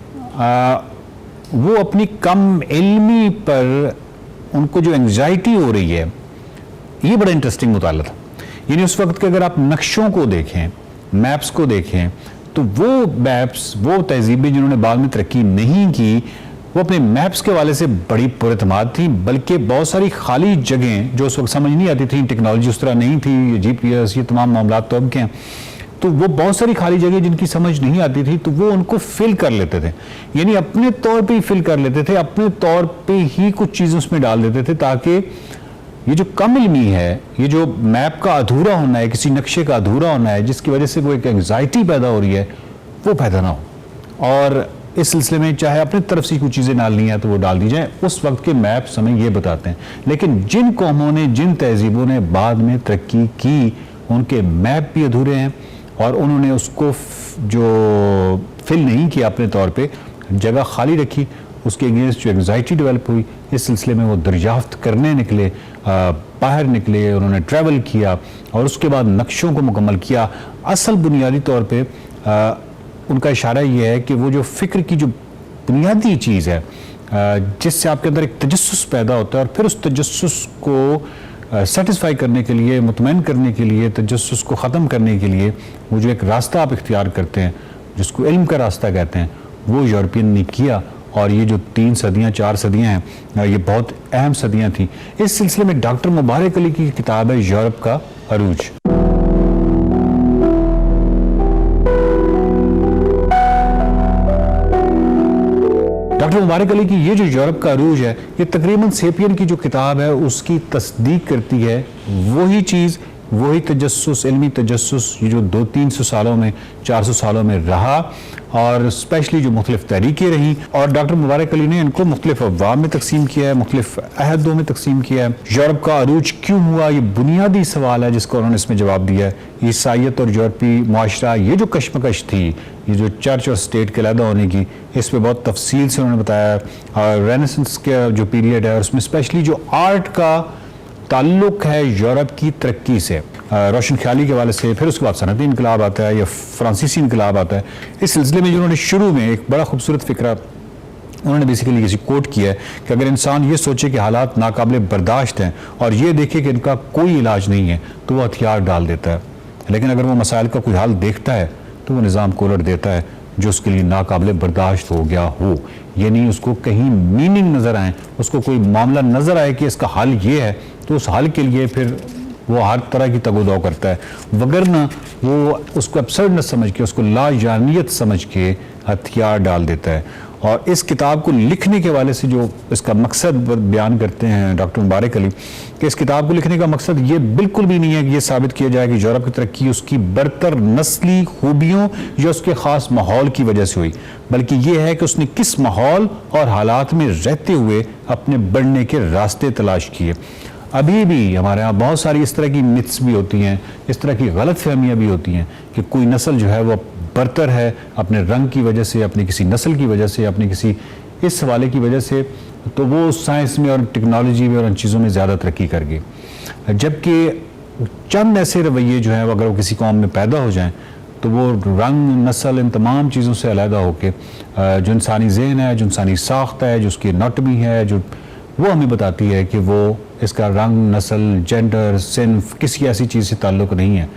S9: वो अपनी कम इल्मी पर उनको जो एंग्जाइटी हो रही है, ये बड़ा इंटरेस्टिंग मुताला था। यानी उस वक्त के अगर आप नक्शों को देखें, मैप्स को देखें, तो वो मैप्स, वो तहजीबें जिन्होंने बाद में तरक्की नहीं की, वो अपने मैप्स के वाले से बड़ी पुरतमाद थी, बल्कि बहुत सारी खाली जगहें जो उस वक्त समझ नहीं आती थी, टेक्नोलॉजी उस तरह नहीं थी, GPS, ये तमाम मामला तो अब के हैं, तो वो बहुत सारी खाली जगह जिनकी समझ नहीं आती थी, तो वो उनको फिल कर लेते थे। यानी अपने तौर पे ही फिल कर लेते थे, अपने तौर पे ही कुछ चीज़ें उसमें डाल देते थे, ताकि ये जो कम इल्मी है, ये जो मैप का अधूरा होना है, किसी नक्शे का अधूरा होना है, जिसकी वजह से वो एक एंग्जाइटी पैदा हो रही है, वो पैदा ना हो। और इस सिलसिले में चाहे अपनी तरफ से कुछ चीज़ें डालनी है तो वो डाल दी जाए। उस वक्त के मैप्स हमें ये बताते हैं। लेकिन जिन कौमों ने, जिन तहजीबों ने बाद में तरक्की की, उनके मैप भी अधूरे हैं, और उन्होंने उसको जो फिल नहीं किया, अपने तौर पे जगह खाली रखी, उसके अगेंस्ट जो एंग्जाइटी डेवलप हुई, इस सिलसिले में वो दरियाफ्त करने निकले, बाहर निकले, उन्होंने ट्रैवल किया और उसके बाद नक्शों को मुकम्मल किया। असल बुनियादी तौर पर उनका इशारा ये है कि वो जो फ़िक्र की जो बुनियादी चीज़ है, जिससे आपके अंदर एक तजस्सुस पैदा होता है, और फिर उस तजस्सुस को सेटिस्फाई करने के लिए, मुतमईन करने के लिए, तजस्सुस को ख़त्म करने के लिए वो जो एक रास्ता आप इख्तियार करते हैं, जिसको इल्म का रास्ता कहते हैं, वो यूरोपियन ने किया। और ये जो 3 सदियाँ 4 सदियाँ हैं ये बहुत अहम सदियाँ थी। इस सिलसिले में डॉक्टर मुबारक अली की किताब है यूरोप का अरूज। डॉक्टर मुबारक अली की ये जो यूरोप का अरूज है ये तकरीबन सेपियन की जो किताब है उसकी तस्दीक करती है। वही चीज़, वही तजस्सुस, इल्मी तजस्सुस जो 200-300 सालों में 400 सालों में रहा और स्पेशली जो मुख्तलिफ तहरीकें रहीं, और डॉक्टर मुबारक अली ने इनको मुख्तलिफ अवाम में तकसीम किया है, मुख्तलिफ अहदों में तकसीम किया है। यूरोप का अरूज क्यों हुआ, ये बुनियादी सवाल है जिसको उन्होंने इसमें जवाब दिया है। ईसाइयत और यूरोपी माशरा, ये जो कशमकश थी, ये जो चर्च और स्टेट के अलहदा होने की, इस पर बहुत तफसील से उन्होंने बताया। और रेनेसेंस का जो पीरियड है उसमें स्पेशली जो आर्ट का ताल्लुक है यूरोप की तरक्की से, रोशन ख्याली के हवाले से, फिर उसके बाद सनती इनकलाब आता है या फ्रांसीसी इनकलाब आता है। इस सिलसिले में जिन्होंने शुरू में एक बड़ा खूबसूरत फिक्रा उन्होंने बेसिकली किसी कोट किया है कि अगर इंसान ये सोचे कि हालात नाकाबिले बर्दाश्त हैं और ये देखे कि इनका कोई इलाज नहीं है तो वो हथियार डाल देता है, लेकिन अगर वो मसाइल का कोई हल देखता है तो वो निज़ाम को उलट देता है जो उसके लिए नाकाबिले बर्दाश्त हो गया हो। ये नहीं उसको कहीं मीनिंग नज़र आए, उसको कोई मामला नज़र आए कि इसका हल ये है तो उस हल के लिए फिर वो हर तरह की तगोदाव करता है, वगरना वो उसको अब्सर्डनेस समझ के, उसको लाजानियत समझ के हथियार डाल देता है। और इस किताब को लिखने के हवाले से जो इसका मकसद बयान करते हैं डॉक्टर मुबारक अली कि इस किताब को लिखने का मकसद ये बिल्कुल भी नहीं है कि ये साबित किया जाए कि यूरोप की तरक्की उसकी बरतर नस्ली खूबियों या उसके ख़ास माहौल की वजह से हुई, बल्कि ये है कि उसने किस माहौल और हालात में रहते हुए अपने बढ़ने के रास्ते तलाश किए। अभी भी हमारे यहाँ बहुत सारी इस तरह की मिथ्स भी होती हैं, इस तरह की गलत फहमियाँ भी होती हैं कि कोई नस्ल जो है वो बरतर है अपने रंग की वजह से, अपनी किसी नस्ल की वजह से, अपनी किसी इस हवाले की वजह से, तो वो साइंस में और टेक्नोलॉजी में और उन चीज़ों में ज़्यादा तरक्की कर गई। जबकि चंद ऐसे रवैये जो हैं अगर वो किसी कौम में पैदा हो जाएं तो वो रंग, नस्ल, इन तमाम चीज़ों से अलहदा होकर जो इंसानी ज़हन है, जो इंसानी साख्त है, जो उसकी एनाटमी है, जो वो हमें बताती है कि वो इसका रंग, नस्ल, जेंडर, सिन्फ किसी ऐसी चीज़ से ताल्लुक़ नहीं है,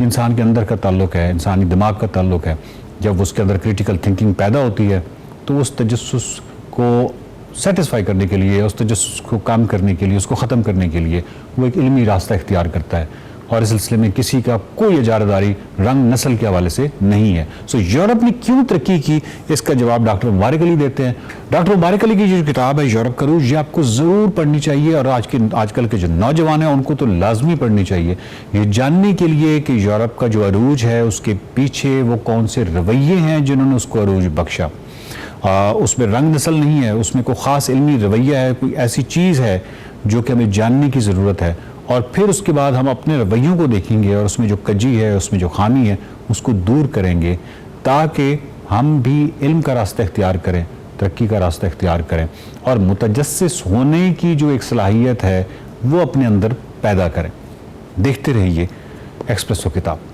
S9: इंसान के अंदर का ताल्लुक़ है, इंसानी दिमाग का ताल्लुक़ है। जब उसके अंदर क्रिटिकल थिंकिंग पैदा होती है तो उस तजस्सुस को सेटिस्फाई करने के लिए, उस तजस्सुस को काम करने के लिए, उसको ख़त्म करने के लिए वो एक इल्मी रास्ता इख्तियार करता है और इस सिलसिले में किसी का कोई इजारादारी रंग, नस्ल के हवाले से नहीं है। सो यूरोप ने क्यों तरक्की की, इसका जवाब डॉक्टर मुबारक अली देते हैं। डॉक्टर मुबारक अली की जो किताब है यूरोप का अरूज, ये आपको ज़रूर पढ़नी चाहिए और आजकल के जो नौजवान हैं उनको तो लाजमी पढ़नी चाहिए, ये जानने के लिए कि यूरोप का जो अरूज है उसके पीछे वो कौन से रवैये हैं जिन्होंने उसको अरूज बख्शा। उसमें रंग, नस्ल नहीं है, उसमें कोई ख़ास इल्मी रवैया है, कोई ऐसी चीज़ है जो कि हमें जानने की ज़रूरत है और फिर उसके बाद हम अपने रवैयों को देखेंगे और उसमें जो कजी है, उसमें जो खामी है उसको दूर करेंगे ताकि हम भी इल्म का रास्ता इख्तियार करें, तरक्की का रास्ता इख्तियार करें और मुतजस्सिस होने की जो एक सलाहियत है वो अपने अंदर पैदा करें। देखते रहिए एक्सप्रेसो किताब।